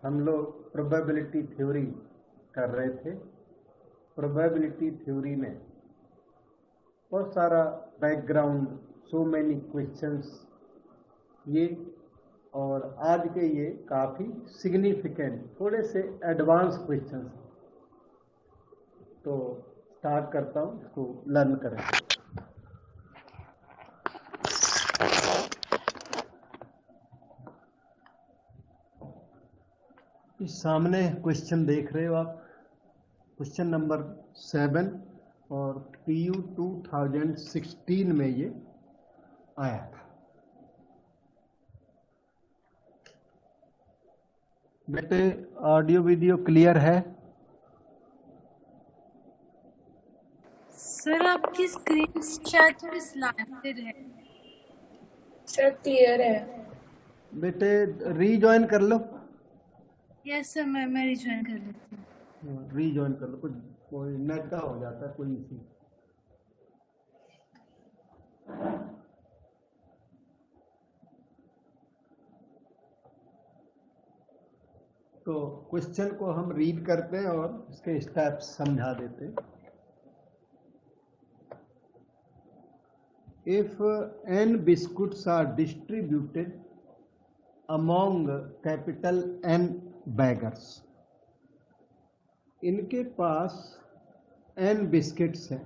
हम लोग probability theory कर रहे थे। प्रोबेबिलिटी थ्योरी में बहुत सारा बैकग्राउंड, सो मैनी क्वेश्चंस ये, और आज के ये काफ़ी सिग्निफिकेंट, थोड़े से एडवांस क्वेश्चंस। तो स्टार्ट करता हूँ, इसको लर्न करें। इस सामने क्वेश्चन देख रहे हो आप, क्वेश्चन नंबर 7, और PU 2016 में ये आया था। बेटे ऑडियो वीडियो क्लियर है? सर आपकी स्क्रीन शायद थोड़ी स्लैंटेड है। सर क्लियर है। बेटे रीजॉइन कर लो। यस सर, मैं रिज्वाइन कर लेती हूँ। रीजॉइन कर लो, कुछ कोई नेट का हो जाता है कोई इशू। तो क्वेश्चन को हम रीड करते हैं और इसके स्टेप्स समझा देते हैं। If n biscuits are distributed among capital N beggars, इनके पास n बिस्किट्स हैं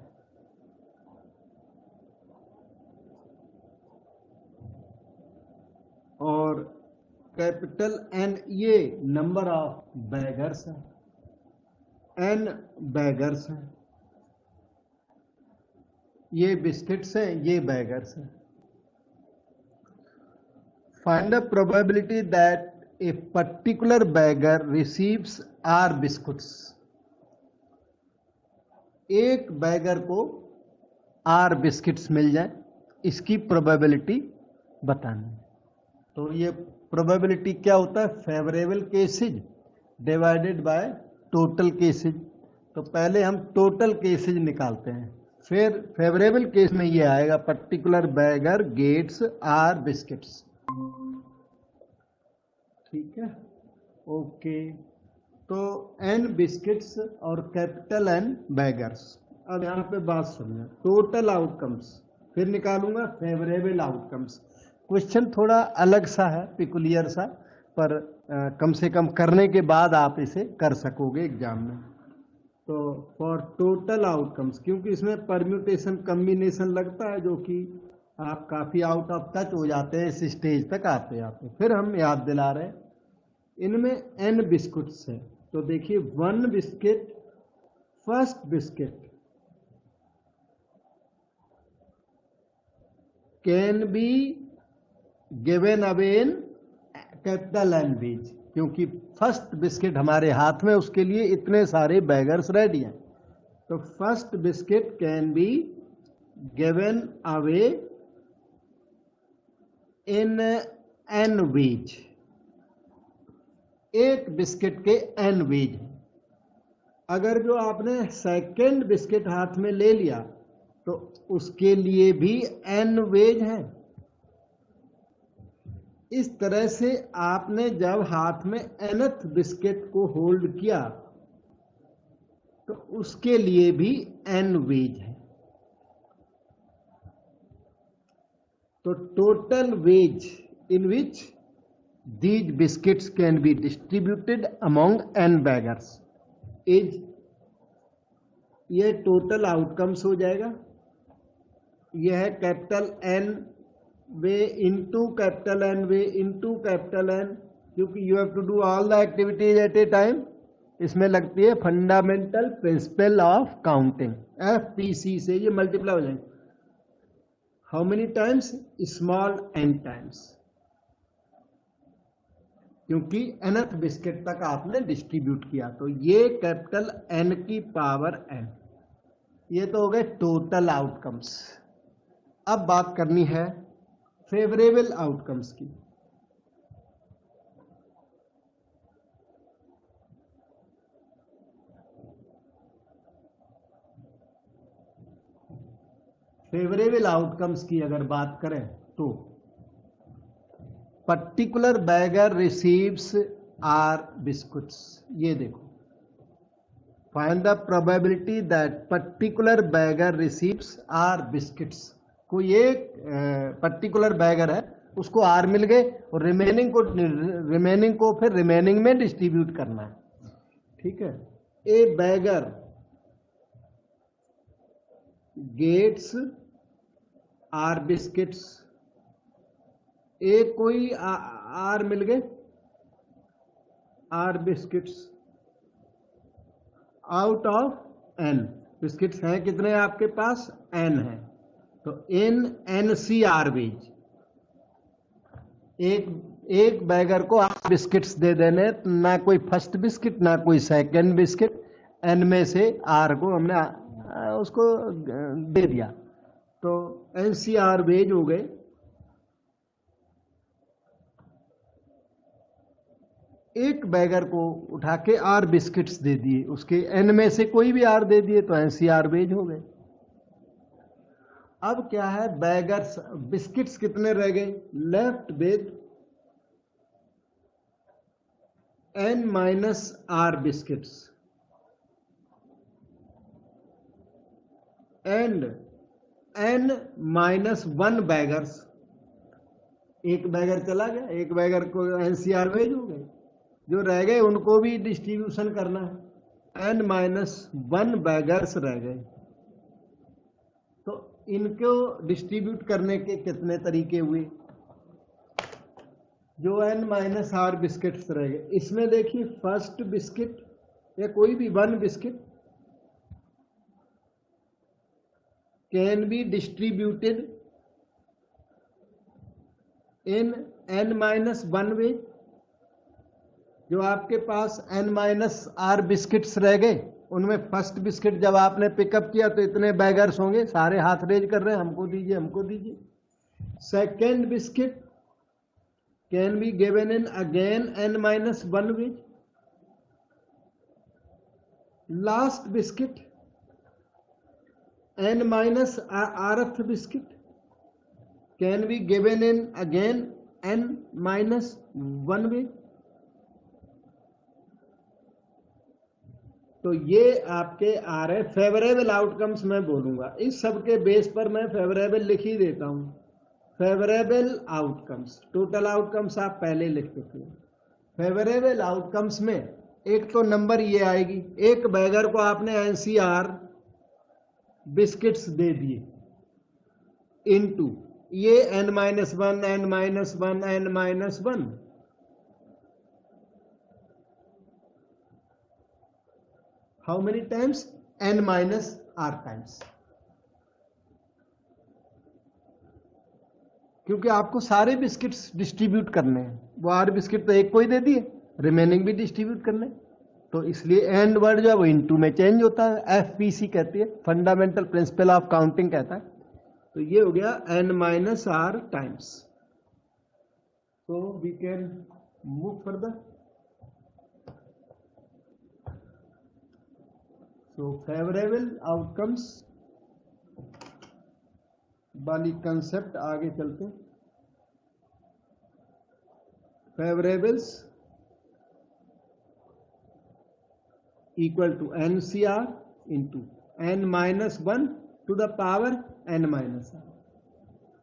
और कैपिटल N ये नंबर ऑफ बेगर्स हैं, n बेगर्स हैं, ये बिस्किट्स हैं, ये बेगर्स हैं। Find the probability that a particular beggar receives r biscuits. एक बेगर को आर बिस्किट्स मिल जाए, इसकी प्रोबेबिलिटी बतानी। तो ये प्रोबेबिलिटी क्या होता है? Favourable cases divided by total cases. तो पहले हम टोटल केसेज निकालते हैं, फिर फेवरेबल केस में ये आएगा particular beggar gets r biscuits. ठीक है, ओके। तो n बिस्किट्स और कैपिटल N बेगर्स। अब यहाँ पे बात सुनिए, टोटल आउटकम्स फिर निकालूंगा, फेवरेबल आउटकम्स। क्वेश्चन थोड़ा अलग सा है, पिकुलियर सा, पर कम से कम करने के बाद आप इसे कर सकोगे एग्जाम में। तो फॉर टोटल आउटकम्स, क्योंकि इसमें परम्यूटेशन कम्बिनेशन लगता है, जो कि आप काफ़ी आउट ऑफ टच हो जाते हैं इस स्टेज तक आते आते। फिर हम याद दिला रहे हैं, इनमें n बिस्कुट्स है। तो देखिए, 1 biscuit, first biscuit can be given away in capital N बीज, क्योंकि फर्स्ट बिस्किट हमारे हाथ में, उसके लिए इतने सारे बेगर्स रेडी हैं। तो first biscuit can be given away in n ways. एक बिस्किट के n वेज हैं। अगर जो आपने सेकेंड बिस्किट हाथ में ले लिया तो उसके लिए भी n वेज हैं। इस तरह से आपने जब हाथ में nth बिस्किट को होल्ड किया तो उसके लिए भी n वेज है। तो total ways in which these biscuits can be distributed among n beggars is, ये टोटल आउटकम्स हो जाएगा। यह है capital N ways into capital N ways into capital N, क्योंकि you have to do all the activities at a time. इसमें लगती है fundamental principle of counting, FPC से ये मल्टीप्लाई हो जाएंगे। How many times? Small n times, क्योंकि nth biscuit तक आपने डिस्ट्रीब्यूट किया। तो ये कैपिटल N की पावर n, ये तो हो गए टोटल आउटकम्स। अब बात करनी है फेवरेबल आउटकम्स की। फेवरेबल आउटकम्स की अगर बात करें तो particular beggar receives r biscuits. ये देखो, find the probability that particular beggar receives r biscuits. कोई एक पर्टिकुलर बैगर है, उसको आर मिल गए और रिमेनिंग को फिर रिमेनिंग में डिस्ट्रीब्यूट करना है। ठीक है, a beggar gets r biscuits. एक कोई आर मिल गए, r biscuits out of n. Biscuits हैं कितने आपके पास? एन है। तो in N C R Bs, एक बैगर को आप बिस्किट्स दे देने, ना कोई फर्स्ट बिस्किट ना कोई सेकंड बिस्किट, एन में से आर को हमने उसको दे दिया, तो एन सी आर वेज हो गए। एक बैगर को उठा के आर बिस्किट्स दे दिए, उसके एन में से कोई भी आर दे दिए, तो एन सी आर वेज हो गए। अब क्या है, बैगर्स बिस्किट्स कितने रह गए? Left with n minus r biscuits and n minus one beggars. एक बैगर चला गया, एक बैगर को एनसीआर भेज हो गए, जो रह गए उनको भी डिस्ट्रीब्यूशन करना है। एन माइनस वन बैगर्स रह गए, तो इनको डिस्ट्रीब्यूट करने के कितने तरीके हुए? जो एन माइनस आर बिस्किट्स रह गए, इसमें देखिए फर्स्ट बिस्किट या कोई भी one biscuit can be distributed in an minus one वे। जो आपके पास एन माइनस आर बिस्किट्स रह गए, उनमें फर्स्ट बिस्किट जब आपने पिकअप किया तो इतने बैगर्स होंगे, सारे हाथ रेज कर रहे हैं, हमको दीजिए हमको दीजिए। Second biscuit can be given in again n minus one way. Last biscuit n minus rth biscuit can be given in again n minus one way। तो ये आपके आ रहे फेवरेबल आउटकम्स। मैं बोलूंगा इस सब के बेस पर मैं फेवरेबल लिख ही देता हूं। फेवरेबल आउटकम्स, टोटल आउटकम्स आप पहले लिख चुके हैं। फेवरेबल आउटकम्स में एक तो नंबर ये आएगी, एक बैगर को आपने एनसीआर बिस्किट्स दे दिए इनटू ये n minus one n minus one n minus one. How many times? n minus r times. क्योंकि आपको सारे बिस्किट्स डिस्ट्रीब्यूट करने हैं, वो आर बिस्किट तो एक को ही दे दिए, रिमेनिंग भी डिस्ट्रीब्यूट करने, तो इसलिए एंड वर्ड जो है वो इनटू में चेंज होता है। एफपीसी कहती है, फंडामेंटल प्रिंसिपल ऑफ काउंटिंग कहता है। तो ये हो गया n minus r times. So we can move further. So favourable outcomes वाली कंसेप्ट आगे चलते हैं। Favourables equal to NCR into n minus 1 to the power n minus r।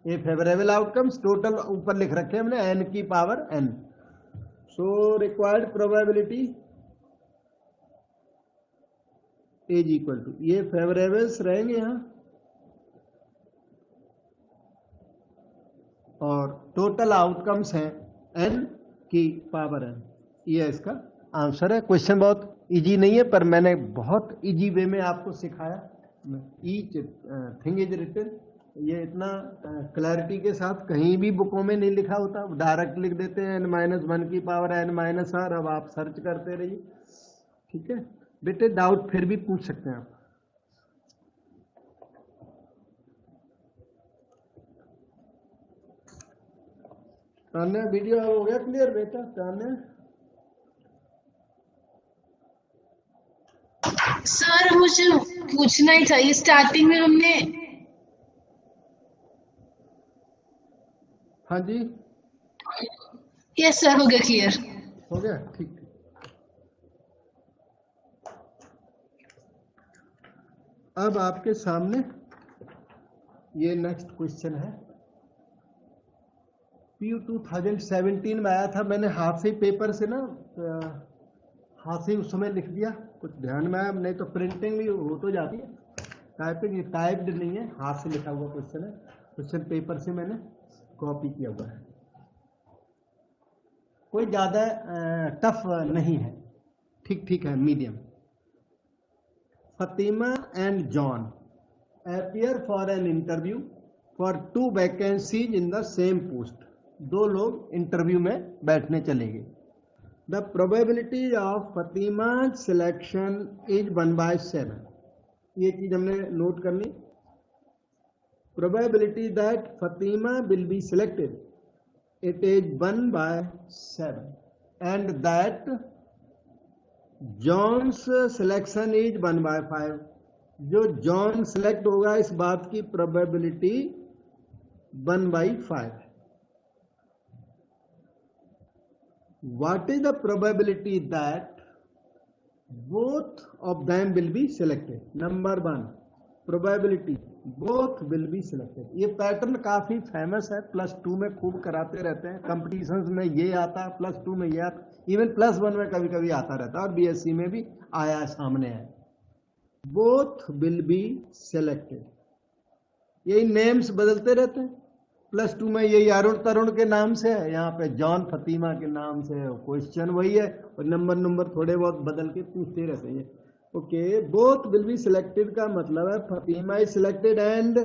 ये फेवरेबल आउटकम्स टोटल ऊपर लिख रखे हमने n की power n। So required probability is equal to, ये फेवरेबल्स रहेंगे यहां और टोटल आउटकम्स हैं n की पावर n। ये इसका आंसर है। क्वेश्चन बहुत इजी नहीं है, पर मैंने बहुत इजी वे में आपको सिखाया। ईच थिंग इज रिटन, ये इतना क्लैरिटी के साथ कहीं भी बुकों में नहीं लिखा होता, डायरेक्ट लिख देते हैं n माइनस वन की पावर n माइनस आर। अब आप सर्च करते रहिए, ठीक है बेटे। डाउट फिर भी पूछ सकते हैं आप। तान्या वीडियो हो गया क्लियर बेटा? तान्या सर मुझे पूछना ही था, ये स्टार्टिंग में हमने। हाँ जी, यस सर, हो गया क्लियर। हो गया, ठीक। अब आपके सामने ये नेक्स्ट क्वेश्चन है। PU 2017 में आया था, मैंने हाथ से पेपर से ना हाथ से उस समय लिख दिया, कुछ ध्यान में आया, नहीं तो प्रिंटिंग भी हो तो जाती है, टाइपिंग टाइप्ड नहीं है, हाथ से लिखा हुआ क्वेश्चन है। क्वेश्चन पेपर से मैंने कॉपी किया हुआ है, कोई ज़्यादा टफ नहीं है, ठीक ठीक है, medium. Fatima and John appear for an interview for 2 vacancies in the same post। दो लोग इंटरव्यू में बैठने चलेंगे। The probability of Fatima's selection is 1/7। ये चीज हमने नोट करनी। Probability that Fatima will be selected, it is 1/7, and that John's selection is 1/5। जो जॉन सिलेक्ट होगा इस बात की प्रोबेबिलिटी 1/5 है। What is the probability that both of them will be selected. Number 1 probability both will be selected. ये pattern काफी famous है, +2 में खूब कराते रहते हैं, कंपटीशंस में ये आता है, +2 में ये आता, इवन +1 में कभी कभी आता रहता है, और BSc में भी आया है, सामने है। बोथ विल बी सेलेक्टेड, यही नेम्स बदलते रहते हैं। +2 में यही अरुण तरुण के नाम से है, यहाँ पे जॉन फतीमा के नाम से है, क्वेश्चन वही है, और नंबर थोड़े बहुत बदल के पूछते रहते हैं। Okay, both will be selected का मतलब है Fatima is selected and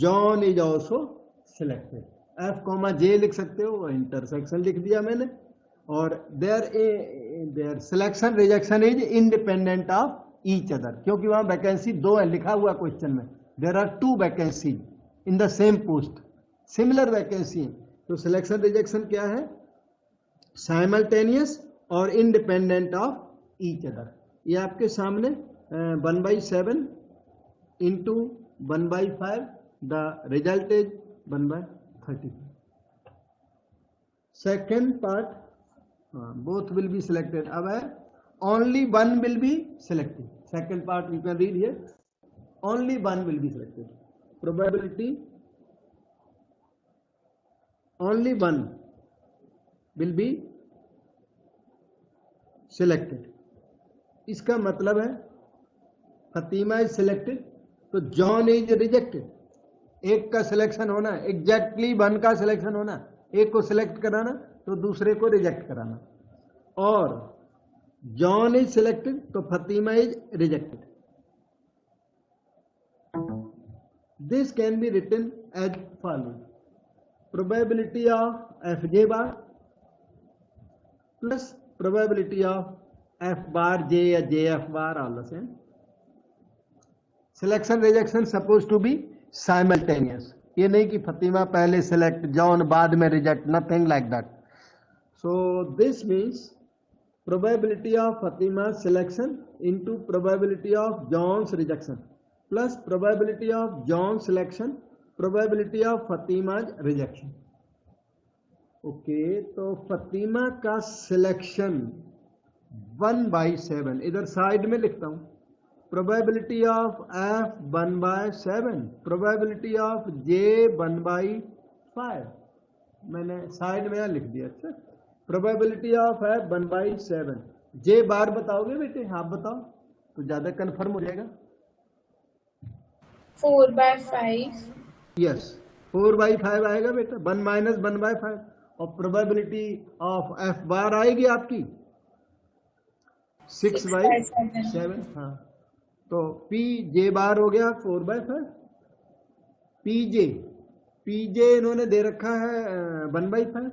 John is also selected. F, J लिख सकते हो, इंटरसेक्शन लिख दिया मैंने, और their selection rejection is independent of each other, क्योंकि वहां वैकेंसी 2 है, लिखा हुआ क्वेश्चन में, there are 2 vacancy in the same post, similar vacancy. तो सिलेक्शन रिजेक्शन क्या है? साइमल्टेनियस और इंडिपेंडेंट ऑफ ईच अदर। ये आपके सामने 1/7 into 1/5, the result is 1/30। Second part, both will be selected. अब है only one will be selected। Second part you can read here, only one will be selected। Probability only one will be selected। इसका मतलब है Fatima is selected तो John is rejected. एक का selection होना, exactly 1 का सिलेक्शन होना, एक को सिलेक्ट कराना तो दूसरे को रिजेक्ट कराना, और जॉन इज सिलेक्टेड तो Fatima is rejected. This can be written as following, probability of FJ bar plus probability of F bar J या JF bar, all the same. Selection rejection suppose to be simultaneous, ये नहीं कि Fatima पहले select John बाद में reject, nothing like that. So this means probability of Fatima's selection into probability of John's rejection plus probability of John's selection, probability of Fatima's rejection। Okay, तो फतीमा का selection 1/7, इधर side में लिखता हूं, probability of F 1/7, probability of J 1/5, मैंने side में लिख दिया। अच्छा, प्रोबेबिलिटी ऑफ है 1/7। J बार बताओगे बेटे? आप बताओ तो ज्यादा कंफर्म हो जाएगा। 4/5। यस, 4/5 आएगा बेटा, 1 - 1/5, और प्रोबेबिलिटी ऑफ F बार आएगी आपकी 6/7। हाँ, तो PJ बार हो गया 4/5। PJ इन्होंने दे रखा है 1/5,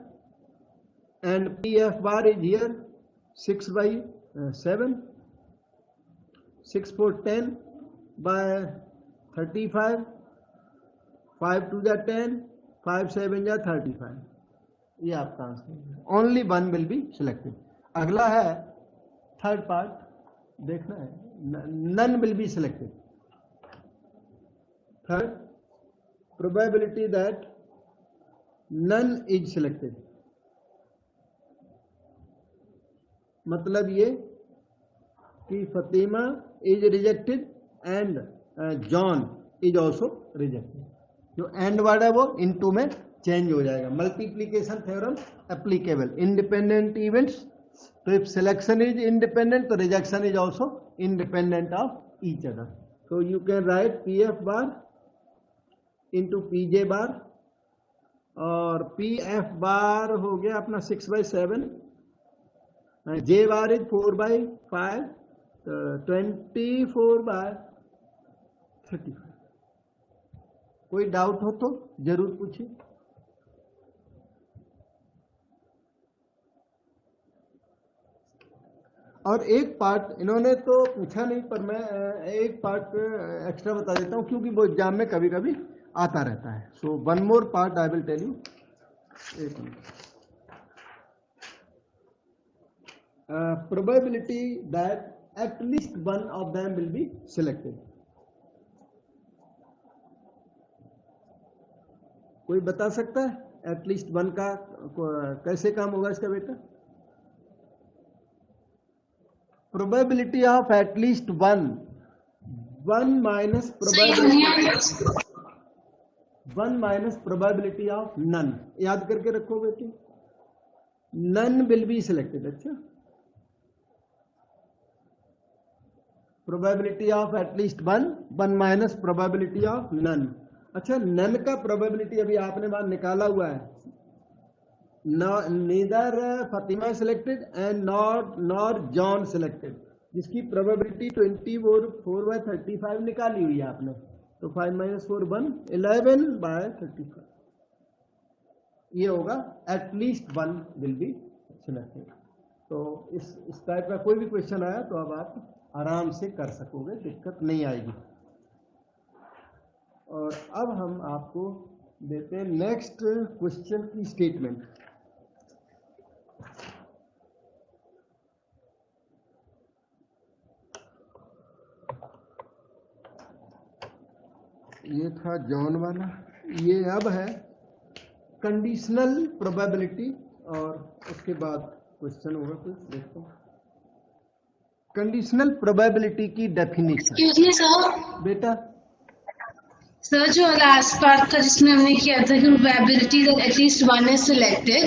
and PF bar is here 6/7, 6 4 10/35, 5 2 जा 10, 5 7 जा 35। ये आपका answer. Only 1 will be selected. अगला है थर्ड पार्ट, देखना है, none will be selected. Third, probability that none is selected। मतलब ये कि Fatima is rejected and John is also rejected. जो एंड वर्ड है वो इनटू में चेंज हो जाएगा। Multiplication theorem applicable. Independent events, तो इफ सिलेक्शन इज इंडिपेंडेंट तो rejection is also independent of each other. तो you can write P F bar into P J bar, और पी एफ बार हो गया अपना 6/7, जे बार इज 4/5, तो 24/35। कोई डाउट हो तो जरूर पूछिए। और एक पार्ट इन्होंने तो पूछा नहीं, पर मैं एक पार्ट एक्स्ट्रा बता देता हूँ क्योंकि वो एग्जाम में कभी कभी आता रहता है। So one more part I will tell you. एक minute. Probability that at least one of them will be selected. कोई बता सकता है एटलीस्ट वन का कैसे काम होगा इसका बेटा? Probability of at least one minus probability of none. याद करके रखो बेटी, नन विल बी सिलेक्टेड। अच्छा, probability of at least one minus probability of none. अच्छा, नन का प्रोबेबिलिटी अभी आपने बाहर निकाला हुआ है, neither Fatima selected and nor John selected, जिसकी प्रोबेबिलिटी 24/35 निकाली हुई है आपने। तो 5 - 4 1 11/35 ये होगा at least one will be selected. तो इस टाइप का कोई भी क्वेश्चन आया तो अब आप आराम से कर सकोगे, दिक्कत नहीं आएगी। और अब हम आपको देते हैं नेक्स्ट क्वेश्चन की स्टेटमेंट। ये था जॉन वाला, ये अब है कंडीशनल प्रोबेबिलिटी, और उसके बाद क्वेश्चन होगा कुछ। देखो कंडीशनल प्रोबेबिलिटी की डेफिनेशन। Excuse me sir. बेटा सर, जो लास्ट पार्ट था जिसमें हमने किया था कि probability that at least one is selected,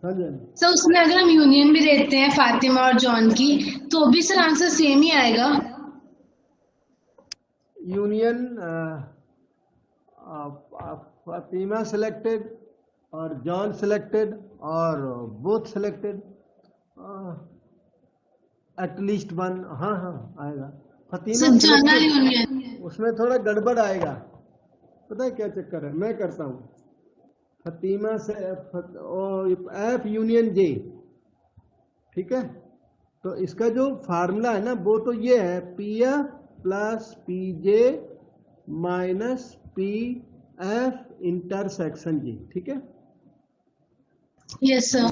हाँ जी, सर उसमें अगर हम यूनियन भी देते हैं फातिमा और जॉन की तो भी सर आंसर सेम ही आएगा। यूनियन फातिमा सिलेक्टेड और जॉन सिलेक्टेड और बोथ सिलेक्टेड, एटलीस्ट वन, हाँ आएगा। फातिमा जनरल यूनियन, उसमें थोड़ा गड़बड़ आएगा, पता है क्या चक्कर है, मैं करता हूँ। फतीमा से एफ यूनियन जे, ठीक है। तो इसका जो फार्मूला है ना वो तो ये है P F plus P J minus P F intersection जी, ठीक है। Yes sir.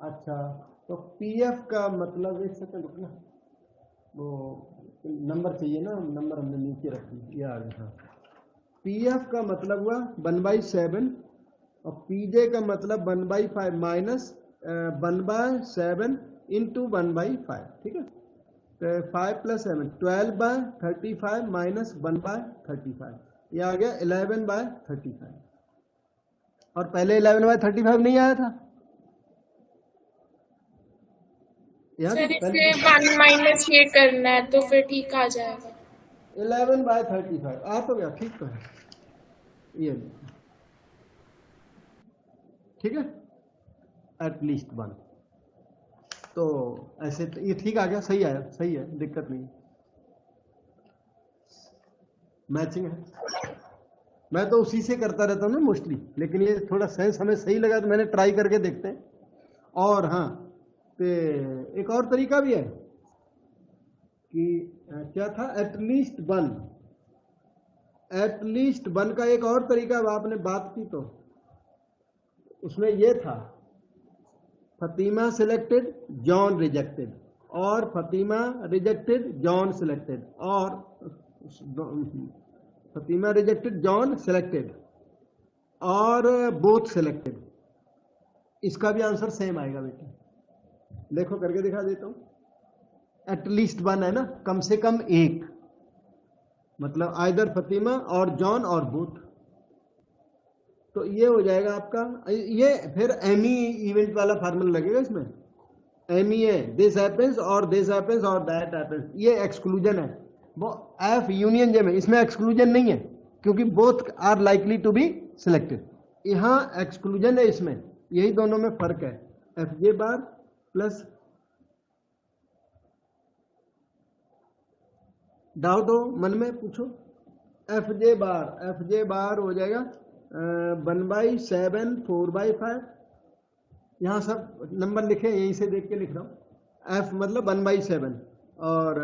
अच्छा, तो पी एफ का मतलब, एक सेकंड रुकना, वो नंबर चाहिए ना, नंबर हमने नीचे रखी, ये आ गया। पी एफ का मतलब हुआ 1/7 और पी जे का मतलब 1/5 माइनस 1/7 इंटू 1/5, ठीक है। तो 5 + 7 12/35 माइनस 1/35, ये आ गया 11/35। और पहले 11/35 नहीं आया था यार, सर इसे 1 माइनस ये करना है तो फिर ठीक आ जाएगा। 11/35 आ तो गया, ठीक तो है ये, ठीक है, एटलीस्ट वन। तो ऐसे ये ठीक आ गया, सही आया, सही है, दिक्कत नहीं, मैचिंग है। मैं तो उसी से करता रहता हूँ ना मोस्टली, लेकिन ये थोड़ा सेंस हमें सही लगा तो मैंने ट्राई करके देखते हैं। और हाँ, तो एक और तरीका भी है कि क्या था, एटलीस्ट वन का एक और तरीका आपने बात की तो उसमें ये था फतीमा सिलेक्टेड जॉन रिजेक्टेड, और फतीमा रिजेक्टेड जॉन सिलेक्टेड, और फतीमा रिजेक्टेड जॉन सिलेक्टेड और बोथ सिलेक्टेड। इसका भी आंसर सेम आएगा बेटा, देखो करके दिखा देता हूं, एटलीस्ट वन है ना, कम से कम एक, मतलब आइदर फतिमा और जॉन और बोथ। तो ये हो जाएगा आपका, ये फिर एमी इवेंट वाला फार्मूला लगेगा इसमें, एमी है दिस हैपेंस और दिस हैपेंस और दैट हैपेंस, ये एक्सक्लूजन है। वो एफ यूनियन जे में इसमें एक्सक्लूजन नहीं है, क्योंकि both are likely to be selected. यहां एक्सक्लूजन है इसमें, यही दोनों में फर्क है। F J bar plus, doubt हो मन में पूछो। एफ जे बार हो जाएगा 1/7 4/5, यहाँ सब नंबर लिखे, यहीं से देख के लिख रहा हूँ। एफ मतलब 1/7 और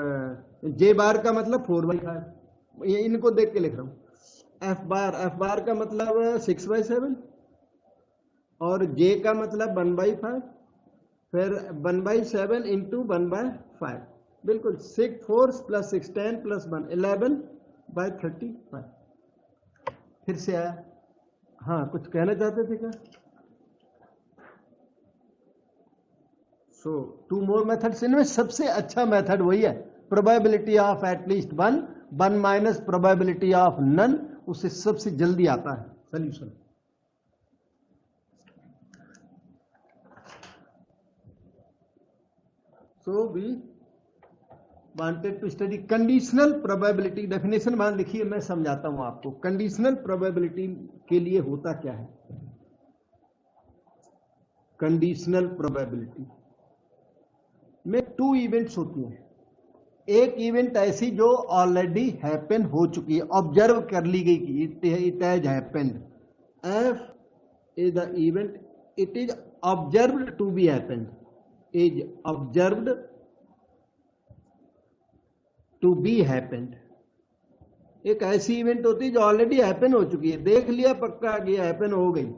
जे बार का मतलब 4/5, ये इनको देख के लिख रहा हूँ। एफ बार का मतलब 6/7 और जे का मतलब 1/5, फिर 1/7 इंटू 1/5, बिल्कुल 6 4 + 6 10 + 1 11/35। फिर से आया। हाँ, कुछ कहना चाहते थे क्या? सो 2 more मेथड्स, इनमें सबसे अच्छा मेथड वही है, probability of at least one, 1 minus probability of none, उससे सबसे जल्दी आता है solution. So we wanted to study conditional probability. Definition मान लिखिए, मैं समझाता हूं आपको। कंडीशनल प्रोबेबिलिटी के लिए होता क्या है? कंडीशनल प्रोबेबिलिटी में 2 इवेंट्स होती हैं। एक इवेंट ऐसी जो ऑलरेडी हैपन हो चुकी है, ऑब्जर्व कर ली गई कि it has happened. F is the event, it is observed to be happened, is observed to be happened. एक ऐसी इवेंट होती है जो ऑलरेडी हैपन हो चुकी है, देख लिया पक्का कि हैपन हो गई,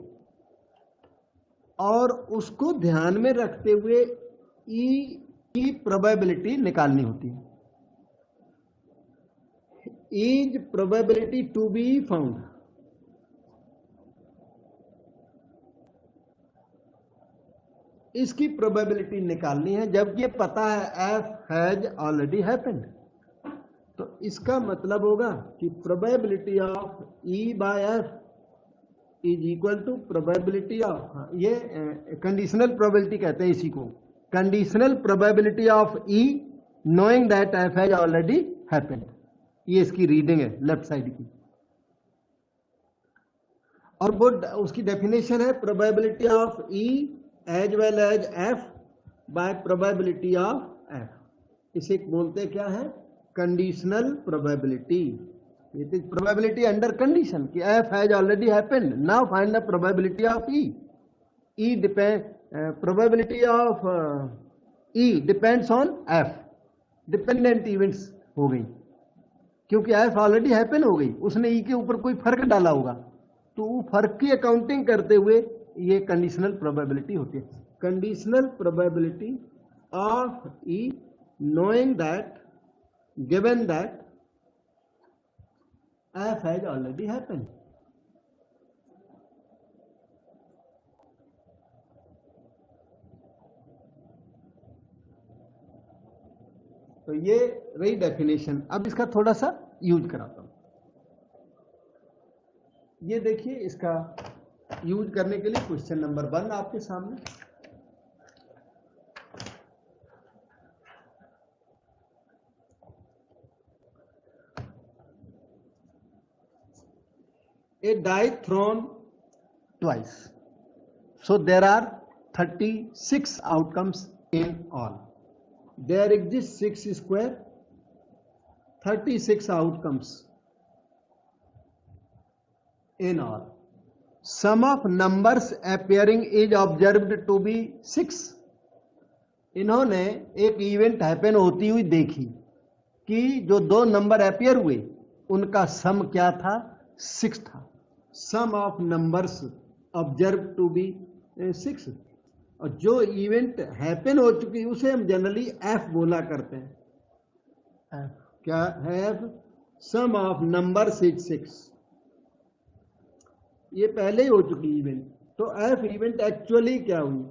और उसको ध्यान में रखते हुए ई की प्रोबेबिलिटी निकालनी होती है। Is probability to be found, इसकी प्रोबेबिलिटी निकालनी है, जबकि ये पता है एफ हैज ऑलरेडी हैपेंड। तो इसका मतलब होगा कि probability of E by F is equal to probability of, ये कंडीशनल प्रोबेबिलिटी कहते हैं इसी को, conditional probability of E knowing that F has already happened. ये इसकी रीडिंग है लेफ्ट साइड की, और वो उसकी डेफिनेशन है probability of E as well as F by probability of F. इसे बोलते क्या है? Conditional probability. It is probability under condition कि F has already happened, now find the probability of E. E depend, probability of E depends on F, dependent events हो गई, क्योंकि F already happen हो गई, उसने ई के ऊपर कोई फर्क डाला होगा, तो वो फर्क की अकाउंटिंग करते हुए ये कंडीशनल प्रोबेबिलिटी होती है। Conditional probability of E knowing that, given that F has already happened. तो ये रही डेफिनेशन। अब इसका थोड़ा सा यूज कराता हूं। ये देखिए, इसका यूज करने के लिए क्वेश्चन नंबर 1 आपके सामने। A die thrown twice, so there are 36 outcomes in all. There exists 6 square, 36 outcomes in all. Sum of numbers appearing is observed to be 6. इन्होंने एक इवेंट हैपन होती हुई देखी कि जो 2 नंबर अपियर हुए उनका सम क्या था? 6 था। Sum of numbers observe to be 6, और जो इवेंट हैपन हो चुकी उसे हम जनरली एफ बोला करते हैं। एफ क्या है? F sum of numbers is 6। ये पहले ही हो चुकी इवेंट, तो एफ इवेंट एक्चुअली क्या हुई?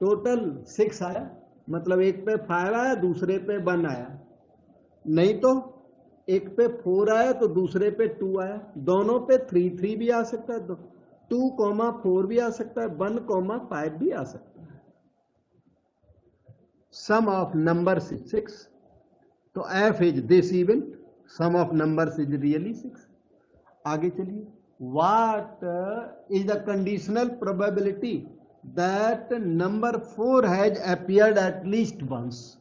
टोटल 6 आया, मतलब एक पे 5 आया, दूसरे पे 1 आया, नहीं तो एक पे 4 आया तो दूसरे पे 2 आया, दोनों पे 3 भी आ सकता है, 2,4 भी आ सकता है, 1,5 भी आ सकता है। सम ऑफ नंबर्स इज 6, तो F is this event, sum of numbers is really 6। आगे चलिए, what is the conditional probability that number 4 has appeared at least once.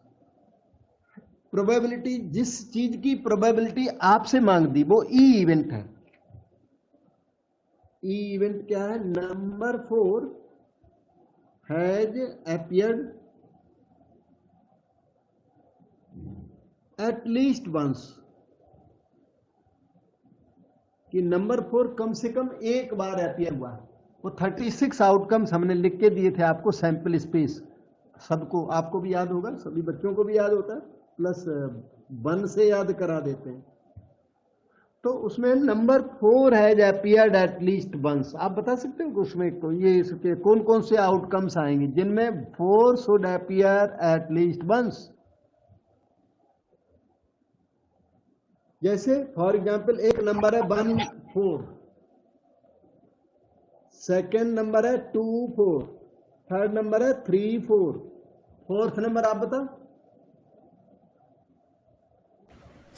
Probability, जिस चीज की प्रोबेबिलिटी आपसे मांग दी वो ई इवेंट है। ई इवेंट क्या है? Number 4 has appeared at least once, कि नंबर 4 कम से कम एक बार अपीयर हुआ। वो 36 आउटकम्स हमने लिख के दिए थे आपको, सैंपल स्पेस सबको, आपको भी याद होगा, सभी बच्चों को भी याद होता है, प्लस 1 से याद करा देते हैं। तो उसमें number 4 has appeared at least once, आप बता सकते हो कि उसमें ये इसके कौन कौन से आउटकम्स आएंगे जिनमें 4 should appear at least once. जैसे फॉर एग्जाम्पल एक नंबर है 1 4, सेकेंड नंबर है 2 4, थर्ड नंबर है 3 4, फोर्थ नंबर आप बताओ।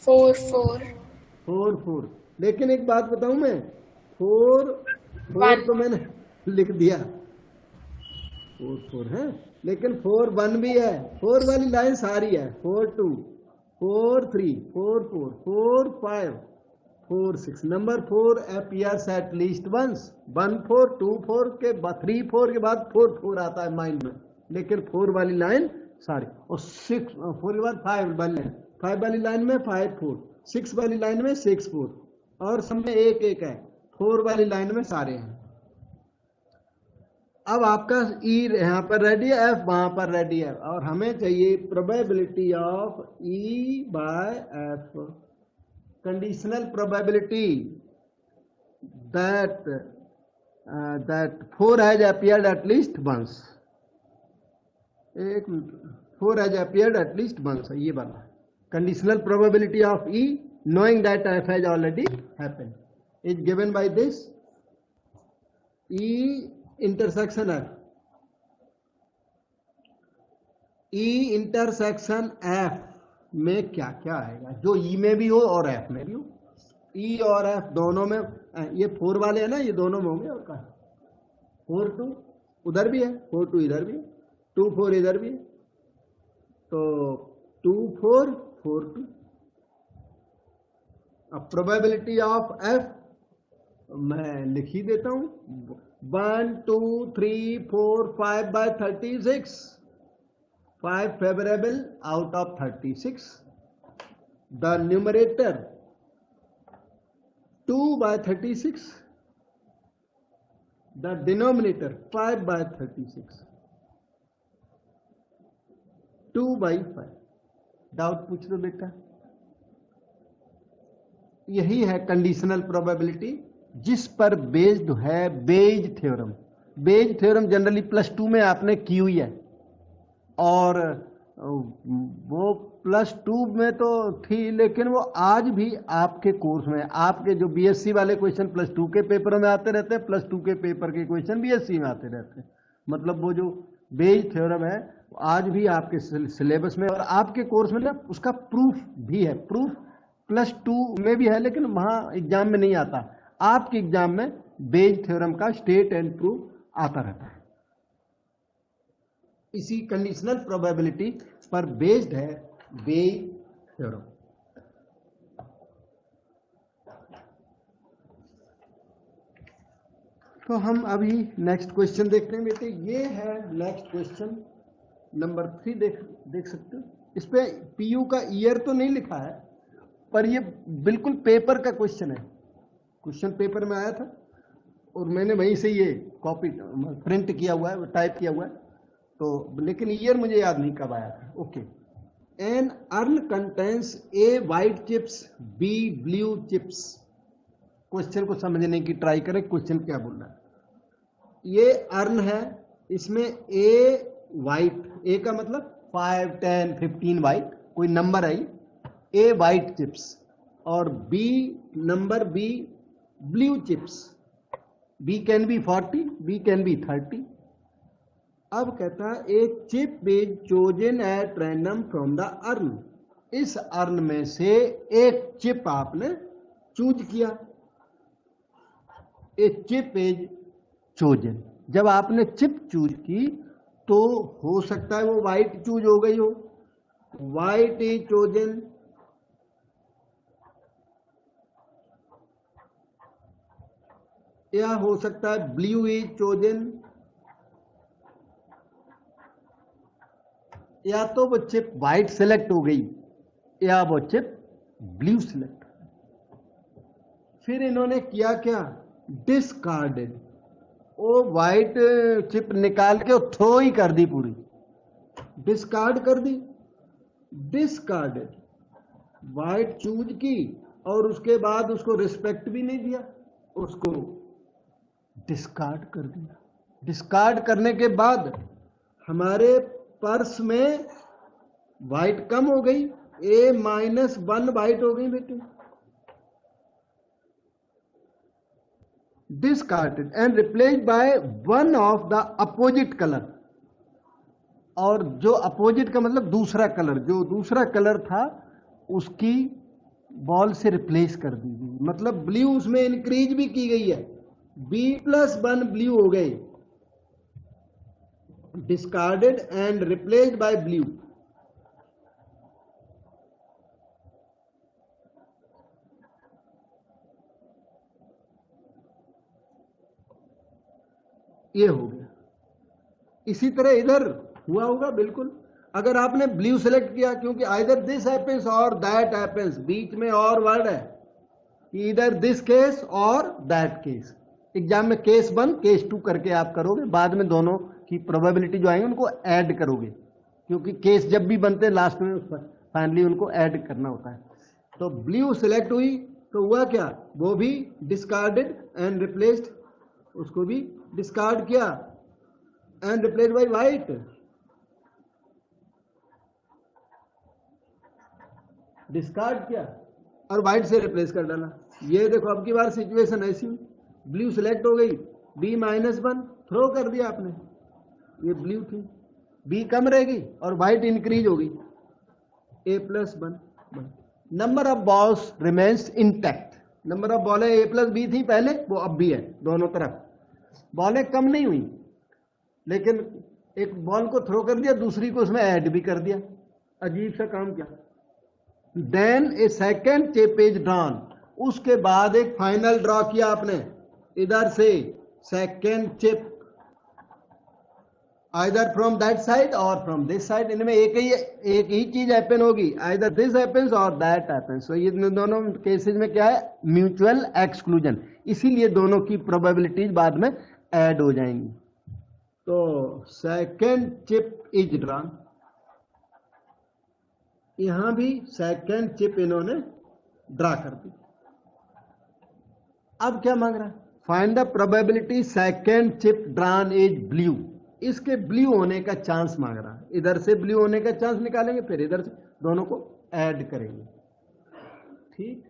4 4 4 4, लेकिन एक बात बताऊं मैं, 4 4 तो मैंने लिख दिया, 4 4 है, लेकिन 4 1 भी है, 4 वाली लाइन सारी है, 4 2 4 3 4 4 4 5 4 6, number 4 appears at least once. 1 4 2 4 के बाद 3 4 के बाद 4 4 आता है माइंड में, लेकिन 4 वाली लाइन सारी, और 6 4 के बाद 5 वाली लाइन, 5 वाली लाइन में 5 4, 6 वाली लाइन में 6 4, और सब में एक एक है, 4 वाली लाइन में सारे हैं। अब आपका ई यहाँ पर रेडी है, एफ वहां पर रेडी है, और हमें चाहिए probability of E by F, conditional probability that 4 has appeared at least once. एक minute, 4 has appeared at least once, ये वाला conditional probability of E knowing that f has already happened is given by this E intersection F. E intersection F में क्या क्या आएगा, जो E में भी हो और F में भी हो। E और F दोनों में, ये 4 वाले हैं ना, ये दोनों में होंगे, और क्या 4 2 उधर भी है, 4 2 इधर भी है, 2 4 इधर भी है, तो 2 4 4 2। अब प्रोबेबिलिटी ऑफ एफ मैं लिख ही देता हूं, 1 2 3 4 5 by 36, 5 favourable out of 36, the numerator 2 by 36, the denominator 5 by 36, 2 by 5। Doubt पूछ लो बेटा। यही है कंडीशनल प्रोबेबिलिटी जिस पर बेस्ड है Bayes theorem. Bayes theorem generally +2 में आपने की हुई है, और वो +2 में तो थी, लेकिन वो आज भी आपके कोर्स में, आपके जो बीएससी वाले क्वेश्चन +2 के पेपर में आते रहते हैं, +2 के पेपर के क्वेश्चन बीएससी में आते रहते हैं। मतलब वो जो बेज थ्योरम है आज भी आपके सिलेबस में, और आपके कोर्स में ना उसका प्रूफ भी है, प्रूफ +2 में भी है, लेकिन वहां एग्जाम में नहीं आता। आपके एग्जाम में बेज थ्योरम का स्टेट एंड प्रूफ आता रहता है। इसी कंडीशनल प्रोबेबिलिटी पर बेस्ड है बेज थ्योरम। तो हम अभी नेक्स्ट क्वेश्चन देखते हैं बेटे। ये है नेक्स्ट क्वेश्चन नंबर 3, देख सकते हो। इस पे पीयू का ईयर तो नहीं लिखा है, पर ये बिल्कुल पेपर का क्वेश्चन है, क्वेश्चन पेपर में आया था और मैंने वहीं से ये कॉपी प्रिंट किया हुआ है, टाइप किया हुआ है, तो लेकिन ईयर मुझे याद नहीं कब आया था। Okay, an urn contains a white chips B blue chips. Question को समझने की ट्राई करें, क्वेश्चन क्या बोल रहा है। ये अर्न है, इसमें ए वाइट, ए का मतलब 5, 10, 15 वाइट, कोई number I, a white chips, और b number b blue chips, b can be 40, b can be 30। अब कहता है a chip is chosen at random from the urn, इस अर्न में से एक चिप आपने चूज किया, ए चिप इज चोजन। जब आपने चिप चूज की तो हो सकता है वो वाइट चूज हो गई हो, वाइट इज चोजन, या हो सकता है ब्लू इज चोजन, या तो वो चिप वाइट सेलेक्ट हो गई या वो चिप ब्लू सेलेक्ट। फिर इन्होंने किया क्या, डिस्कार्डेड, वो वाइट चिप निकाल के थ्रो ही कर दी, पूरी डिस्कार्ड कर दी। डिस्कार्डेड, वाइट चूज की और उसके बाद उसको रिस्पेक्ट भी नहीं दिया, उसको डिस्कार्ड कर दिया। डिस्कार्ड करने के बाद हमारे पर्स में वाइट कम हो गई, A-1 वाइट हो गई बेटे। Discarded and replaced by one of the opposite colour, और जो अपोजिट का मतलब दूसरा कलर, जो दूसरा कलर था उसकी बॉल से रिप्लेस कर दी गई, मतलब ब्लू उसमें इंक्रीज भी की गई है, B+1 ब्लू हो गए, discarded and replaced by blue. ये हो गया। इसी तरह इधर हुआ होगा बिल्कुल, अगर आपने ब्लू सेलेक्ट किया, क्योंकि आइदर दिस हैपेंस और दैट हैपेंस, बीच में और वर्ड है, इधर दिस केस और दैट केस। एग्जाम में केस 1 केस 2 करके आप करोगे, बाद में दोनों की प्रोबेबिलिटी जो आएंगे उनको ऐड करोगे, क्योंकि केस जब भी बनते हैं लास्ट में फाइनली उनको ऐड करना होता है। तो ब्लू सेलेक्ट हुई तो हुआ क्या, वो भी डिस्कार्डेड एंड रिप्लेस्ड, उसको भी डिस्कार्ड किया and replaced by white. Discard किया और वाइट से रिप्लेस कर डाला। ये देखो अब की बार सिचुएशन ऐसी, ब्लू सिलेक्ट हो गई, B-1 थ्रो कर दिया आपने, ये ब्लू थी, बी कम रहेगी और वाइट इंक्रीज होगी, A+1। Number of balls remains intact, number of बॉलें A+B थी पहले, वो अब भी है, दोनों तरफ बॉलें कम नहीं हुई, लेकिन एक बॉल को थ्रो कर दिया, दूसरी को उसमें ऐड भी कर दिया, अजीब सा काम किया। Then a second chip is drawn, उसके बाद एक फाइनल ड्रॉ किया आपने, इधर से second chip, either from that side और फ्रॉम दिस साइड, इनमें एक ही चीज हैपन होगी, आइदर दिस हैपेंस और दैट हैपेंस। तो ये दोनों केसेस में क्या है, म्यूचुअल एक्सक्लूजन, इसीलिए दोनों की प्रोबेबिलिटीज बाद में ऐड हो जाएंगी। तो सेकेंड चिप इज ड्रॉन, यहां भी सेकेंड चिप इन्होंने ड्रा कर दी। अब क्या मांग रहा है, find the probability second chip drawn is blue, इसके ब्लू होने का चांस मांग रहा है। इधर से ब्लू होने का चांस निकालेंगे, फिर इधर से दोनों को ऐड करेंगे। ठीक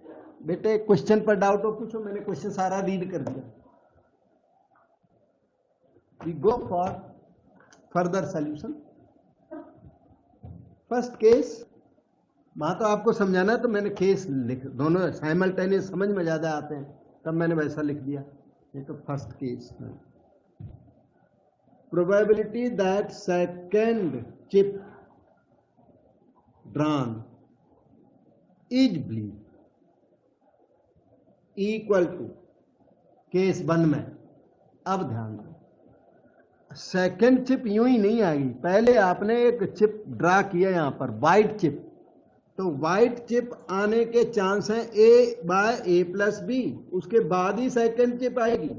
बेटे, क्वेश्चन पर डाउट हो पूछो, मैंने क्वेश्चन सारा रीड कर दिया। We go for further solution. First case, वहां तो आपको समझाना है तो मैंने केस लिख, दोनों साइमल्टेनियस समझ में ज्यादा आते हैं, तब मैंने वैसा लिख दिया। ये तो first case, probability that second chip drawn is blue equal to case 1 में। अब ध्यान दो, सेकेंड चिप यूं ही नहीं आएगी, पहले आपने एक चिप ड्रा किया यहां पर वाइट चिप, तो वाइट चिप आने के चांस हैं A/A+B, उसके बाद ही सेकेंड चिप आएगी।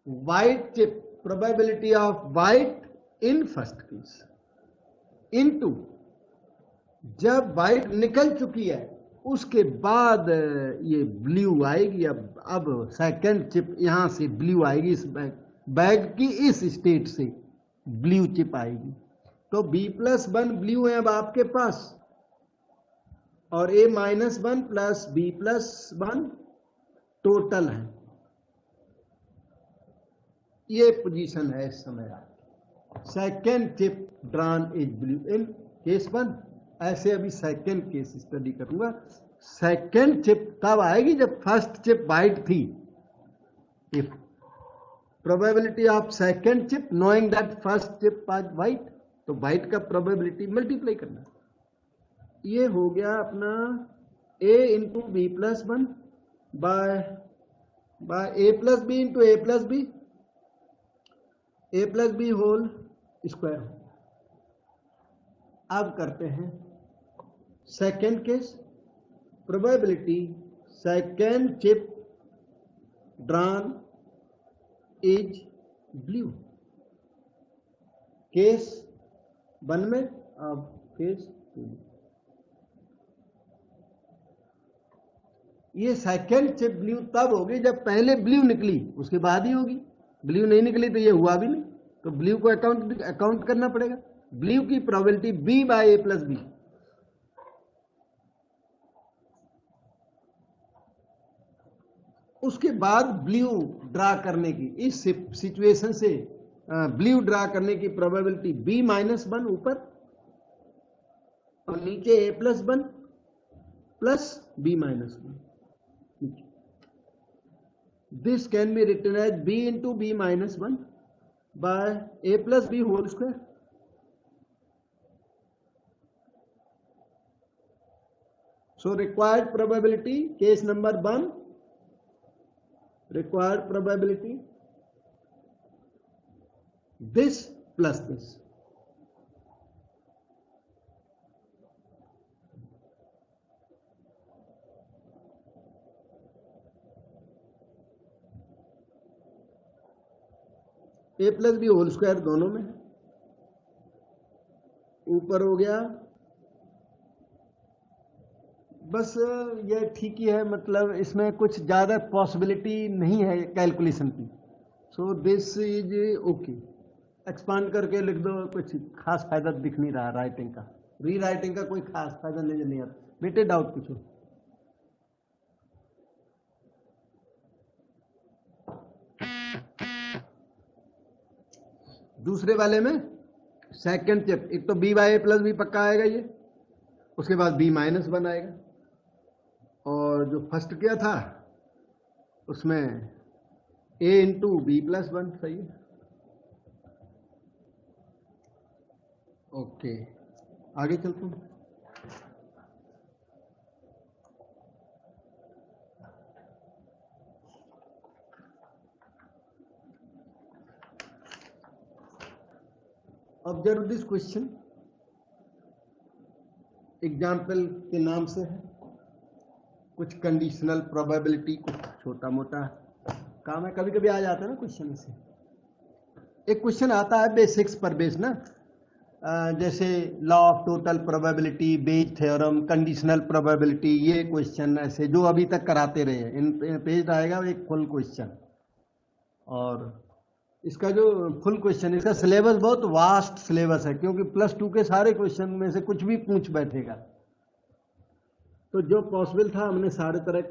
White chip, probability of white in first case into, जब वाइट निकल चुकी है उसके बाद ये ब्लू आएगी। अब सेकेंड चिप यहां से ब्लू आएगी, इस बैग की इस स्टेट से, ब्लू चिप आएगी। तो B+1 ब्लू है अब आपके पास, और A-1 प्लस B+1 टोटल है। ये पोजीशन है इस समय। Second chip drawn is blue in case 1। ऐसे अभी सेकेंड केस स्टडी करूंगा। सेकेंड चिप तब आएगी जब फर्स्ट चिप वाइट थी। If probability of second chip knowing that first chip was white, तो वाइट का प्रोबेबिलिटी मल्टीप्लाई करना। ये हो गया अपना A into B+1 by A+B into A+B whole square. अब करते हैं second case. Probability second chip drawn is blue case 1 में, अब केस 2 में। ये सेकेंड चिप ब्लू तब होगी जब पहले ब्लू निकली, उसके बाद ही होगी। ब्लू नहीं निकली तो ये हुआ भी नहीं, तो ब्लू को अकाउंट करना पड़ेगा। ब्लू की प्रोबेबिलिटी B/A+B। उसके बाद ब्लू ड्रा करने की, इस सिचुएशन से ब्लू ड्रा करने की प्रोबेबिलिटी B-1 ऊपर और नीचे A+1 plus B-1। This can be written as B into B-1 by A+B whole square. So required probability, case number 1, required probability this plus this. A+B whole square दोनों में है, ऊपर हो गया। बस ये ठीक ही है, मतलब इसमें कुछ ज़्यादा पॉसिबिलिटी नहीं है कैलकुलेशन की। So this is okay. Expand करके लिख दो, कुछ खास फायदा दिख नहीं रहा राइटिंग का। री राइटिंग का कोई खास फायदा नजर नहीं आता। बेटे डाउट पूछो। दूसरे वाले में सेकंड चिप, एक तो B/A+B पक्का आएगा ये, उसके बाद B-1 आएगा, और जो फर्स्ट किया था उसमें A इंटू B+1 सही है। ओके, आगे चलते हैं। ऑब्जर्व दिस क्वेश्चन, एग्जाम्पल के नाम से है। कुछ कंडीशनल प्रोबेबिलिटी, कुछ छोटा मोटा काम है, कभी कभी आ जाता है ना क्वेश्चन से। एक क्वेश्चन आता है बेसिक्स पर बेस ना, जैसे law of total probability, Bayes theorem, conditional probability, ये क्वेश्चन ऐसे जो अभी तक कराते रहे। इन पेज आएगा एक फुल क्वेश्चन, और इसका जो फुल क्वेश्चन, इसका सिलेबस बहुत वास्ट सिलेबस है, क्योंकि +2 के सारे क्वेश्चन में से कुछ भी पूछ बैठेगा। तो जो पॉसिबल था हमने सारे तरह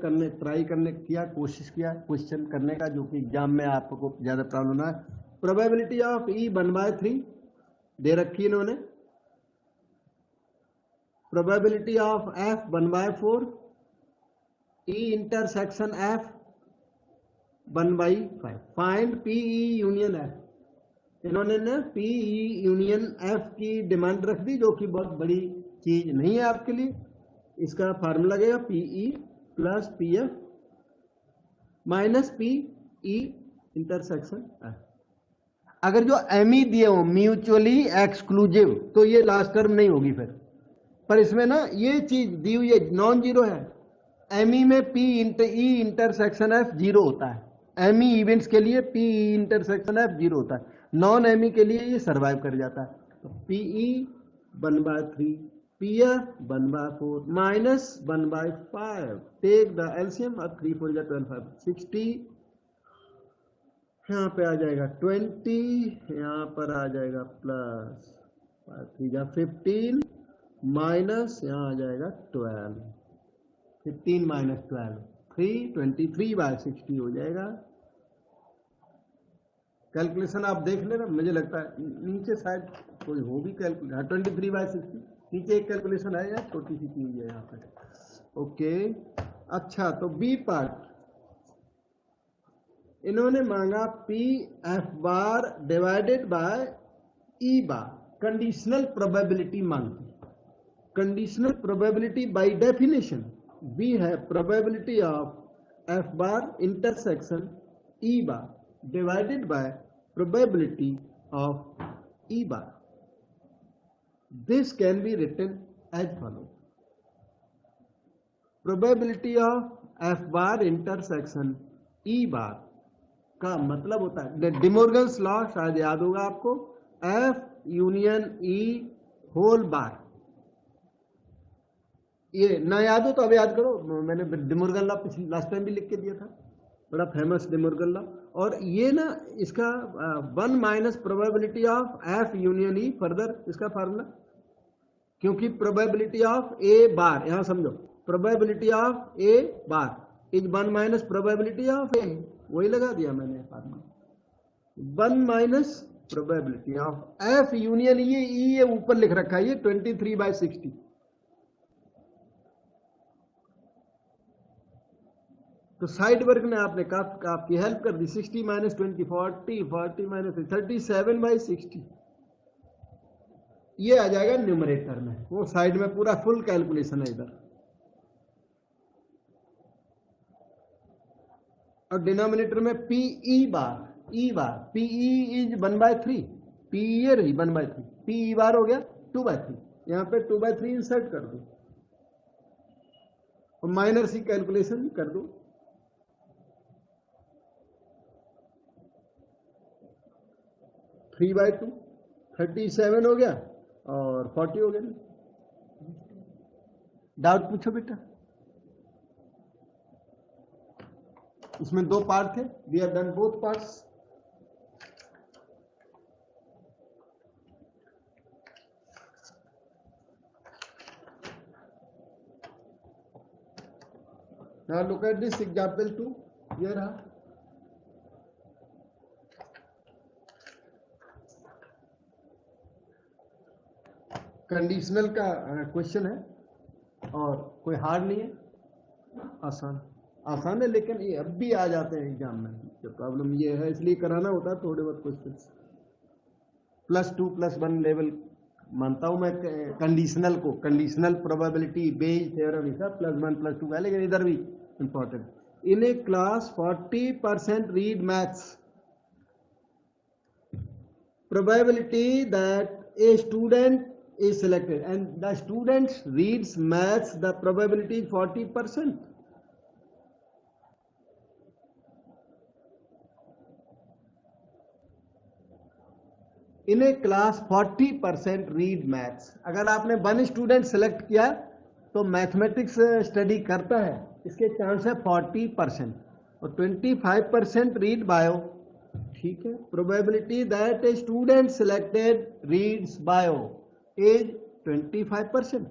ट्राई करने किया, कोशिश किया क्वेश्चन करने का, जो कि एग्जाम में आपको ज़्यादा प्रॉब्लम ना है। प्रोबेबिलिटी ऑफ E 1/3 दे रखी इन्होंने। Probability of F 1/4, E intersection F 1/5। Find PE union F। इन्होंने ना PE यूनियन F की डिमांड रख दी, जो कि बहुत बड़ी चीज नहीं है आपके लिए। इसका फार्मूला लगेगा PE plus PF minus PE intersection F। अगर जो ME दिए हो म्यूचुअली एक्सक्लूसिव, तो ये लास्ट टर्म नहीं होगी फिर, पर इसमें ना ये चीज दी हुई है, नॉन जीरो है। ME में PE इंटरसेक्शन F 0 होता है। ME इवेंट्स के लिए PE इंटरसेक्शन F 0 होता है, नॉन ME के लिए ये सर्वाइव कर जाता है। तो PE 1/3, PF 1/4 minus 1/5। Take the LCM of 3 4 12 5 60 यहाँ पे आ जाएगा 20, यहाँ पर आ जाएगा प्लस 15 माइनस, यहाँ आ जाएगा 12, 15 माइनस 12 323/60 हो जाएगा। कैलकुलेशन आप देख लेना, मुझे लगता है नीचे शायद कोई हो भी कैलकुलेशन। 23/60 नीचे एक कैलकुलेशन है यार, छोटी सी चीज है यहाँ पे। ओके, अच्छा तो बी पार्ट इन्होंने मांगा P F bar divided by E bar, conditional probability मांगी। कंडीशनल प्रोबेबिलिटी बाय डेफिनेशन वी है probability of F bar intersection E bar divided by probability of E bar. This can be written as follows. Probability of F bar intersection E bar का मतलब होता है डिमोर्गन्स law, शायद याद होगा आपको, F union E whole bar. ये ना याद हो तो अब याद करो, मैंने डिमोर्गन लॉ लास्ट टाइम भी लिख के दिया था, बड़ा फेमस डिमोर्गन लॉ। और ये ना इसका 1 minus probability of F union E, further इसका फार्मूला, क्योंकि प्रोबेबिलिटी ऑफ ए बार, यहां समझो, probability of A bar is 1 minus probability of A, वही लगा दिया मैंने formula. 1 minus probability of F union ये ऊपर लिख रखा है, ये 23/60। तो साइड वर्क ने आपने आपकी हेल्प कर दी। 60 माइनस 20 40, 40 माइनस 37/60, ये आ जाएगा न्यूमरेटर में, वो साइड में पूरा फुल कैलकुलेशन है इधर। और डिनोमिनेटर में PE bar, E bar, PE is 1/3, P ये रही 1/3, पीई बार हो गया 2/3, यहां पे 2/3 इंसर्ट कर दो और माइनर सी कैलकुलेशन कर दो। 3/2 37 हो गया और 40 हो गया। डाउट पूछो बेटा। इसमें 2 पार्ट थे, we have done both parts. Now look at this example 2, ये रहा। कंडीशनल का क्वेश्चन है और कोई हार्ड नहीं है, आसान है, लेकिन ये अब भी आ जाते हैं एग्जाम में। जो प्रॉब्लम ये है, इसलिए कराना होता है थोड़े बहुत क्वेश्चन। +2 +1 लेवल मानता हूं मैं कंडीशनल को, कंडीशनल प्रोबेबिलिटी बेस्ड थ्योरम ही सब +1 +2 है, लेकिन इधर भी important. In A class 40% read maths, probability that a student is selected and the student reads maths, the probability is 40%. In a class 40% read maths, अगर आपने 1 स्टूडेंट सेलेक्ट किया तो mathematics study करता है, इसके चांस है 40%, और 25% रीड बायो। ठीक है, probability that a student selected reads bio is 25%।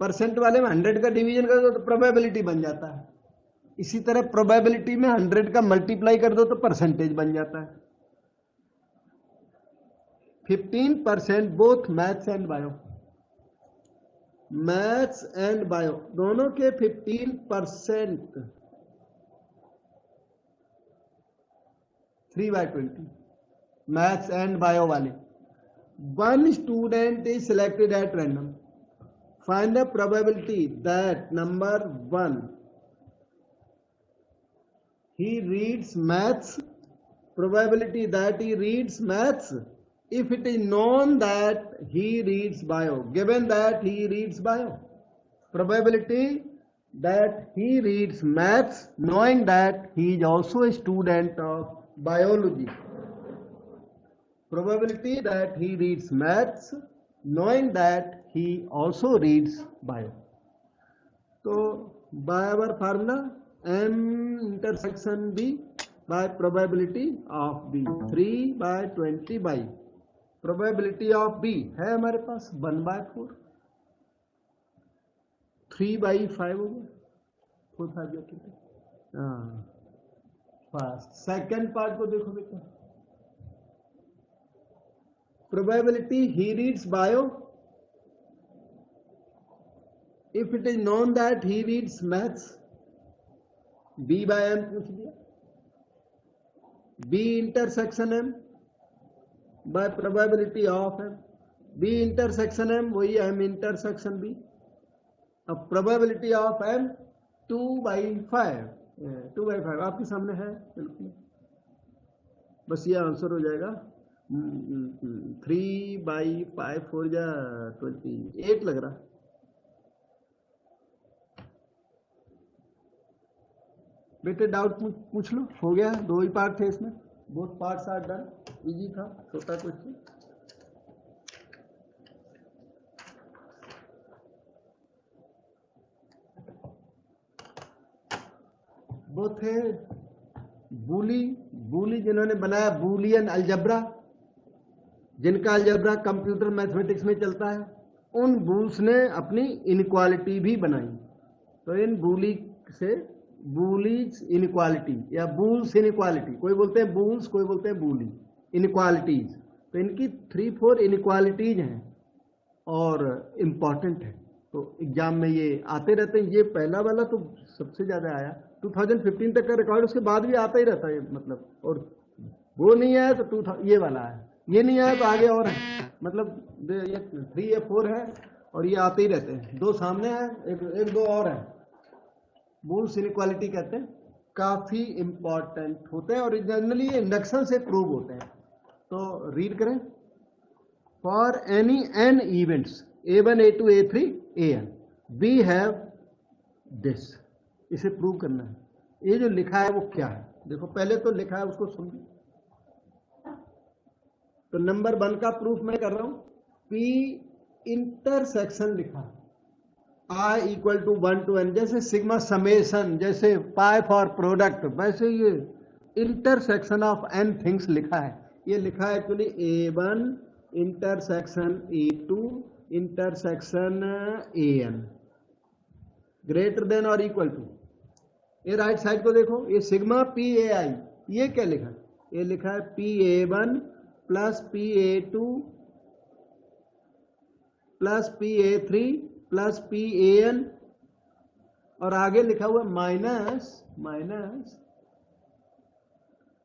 Percent वाले में 100 का डिवीजन कर दो तो प्रोबेबिलिटी बन जाता है, इसी तरह प्रोबेबिलिटी में 100 का मल्टीप्लाई कर दो तो परसेंटेज बन जाता है। 15% both maths and bio, maths and bio दोनों के 15%, 3/20 मैथ्स एंड बायो वाले। 1 student is selected at random, find the probability that number 1 he reads maths, probability that he reads maths if it is known that he reads bio, given that he reads bio, probability that he reads maths knowing that he is also a student of biology, probability that he reads maths knowing that he also reads bio. तो by our formula M intersection B by probability of B, 3/20 by probability of B है हमारे पास 1/4, 3/5 हो गया, 4/5 जो ठीक है। हाँ, first second part को देखो बेटा, probability he reads bio, if it is known that he reads maths, B by M पूछ दिया, B intersection M by probability of M, B intersection M वही M intersection B, अब probability of M 2/5, 2/5 आपके सामने है बिल्कुल, बस ये आंसर हो जाएगा। 3/5 4 जा 28 लग रहा। बेटे डाउट पूछ लो, हो गया, 2 ही पार्ट थे इसमें, both parts are done, easy था, छोटा क्वेश्चन। वो थे बूली जिन्होंने बनाया बूलियन अलजब्रा, जिनका अलजब्रा कंप्यूटर मैथमेटिक्स में चलता है, उन बूल्स ने अपनी इनक्वालिटी भी बनाई। तो इन बूली से बूलीज इनक्वालिटी या बूल्स इनक्वालिटी, कोई बोलते हैं बूल्स, कोई बोलते हैं बूली इनक्वालिटीज। तो इनकी 3-4 इनक्वालिटीज हैं और इम्पॉर्टेंट है, तो एग्जाम में ये आते रहते हैं। ये पहला वाला तो सबसे ज़्यादा आया, 2015 तक का रिकॉर्ड, उसके बाद भी आता ही रहता है मतलब, और वो नहीं आया तो ये वाला है, ये नहीं आया तो आगे और है, मतलब ये 3 या 4 है और ये आते ही रहते हैं। 2 सामने हैं, एक 2 और है, बूल्स इनक्वालिटी कहते हैं, काफ़ी इंपॉर्टेंट होते हैं और जनरली ये इंडक्शन से प्रूव होते हैं। तो रीड करें, for any n events A1 A2 A3 AN we have this, इसे प्रूव करना है। ये जो लिखा है वो क्या है, देखो पहले तो लिखा है उसको समझो। तो नंबर 1 का प्रूफ मैं कर रहा हूं, P इंटरसेक्शन लिखा है, I equal to 1 to n, जैसे सिग्मा समेशन, जैसे पाई फॉर प्रोडक्ट, वैसे ये इंटरसेक्शन ऑफ n थिंग्स लिखा है। ये लिखा है actually A1 intersection A2 intersection AN greater than और इक्वल टू। ये राइट साइड को देखो, ये सिग्मा PAI, ये क्या लिखा है, ये लिखा है PA1 plus PA2 plus PA3 plus PAN, और आगे लिखा हुआ माइनस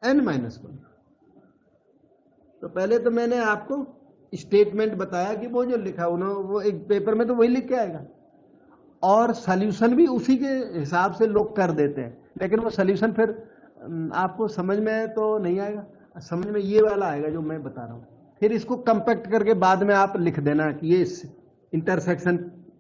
n-1। तो पहले तो मैंने आपको स्टेटमेंट बताया कि वो जो लिखा उन्होंने, वो एक पेपर में तो वही लिख के आएगा और सॉल्यूशन भी उसी के हिसाब से लोग कर देते हैं, लेकिन वो सॉल्यूशन फिर आपको समझ में तो नहीं आएगा, समझ में ये वाला आएगा जो मैं बता रहा हूँ। फिर इसको कंपैक्ट करके बाद में आप लिख देना कि ये इंटरसेक्शन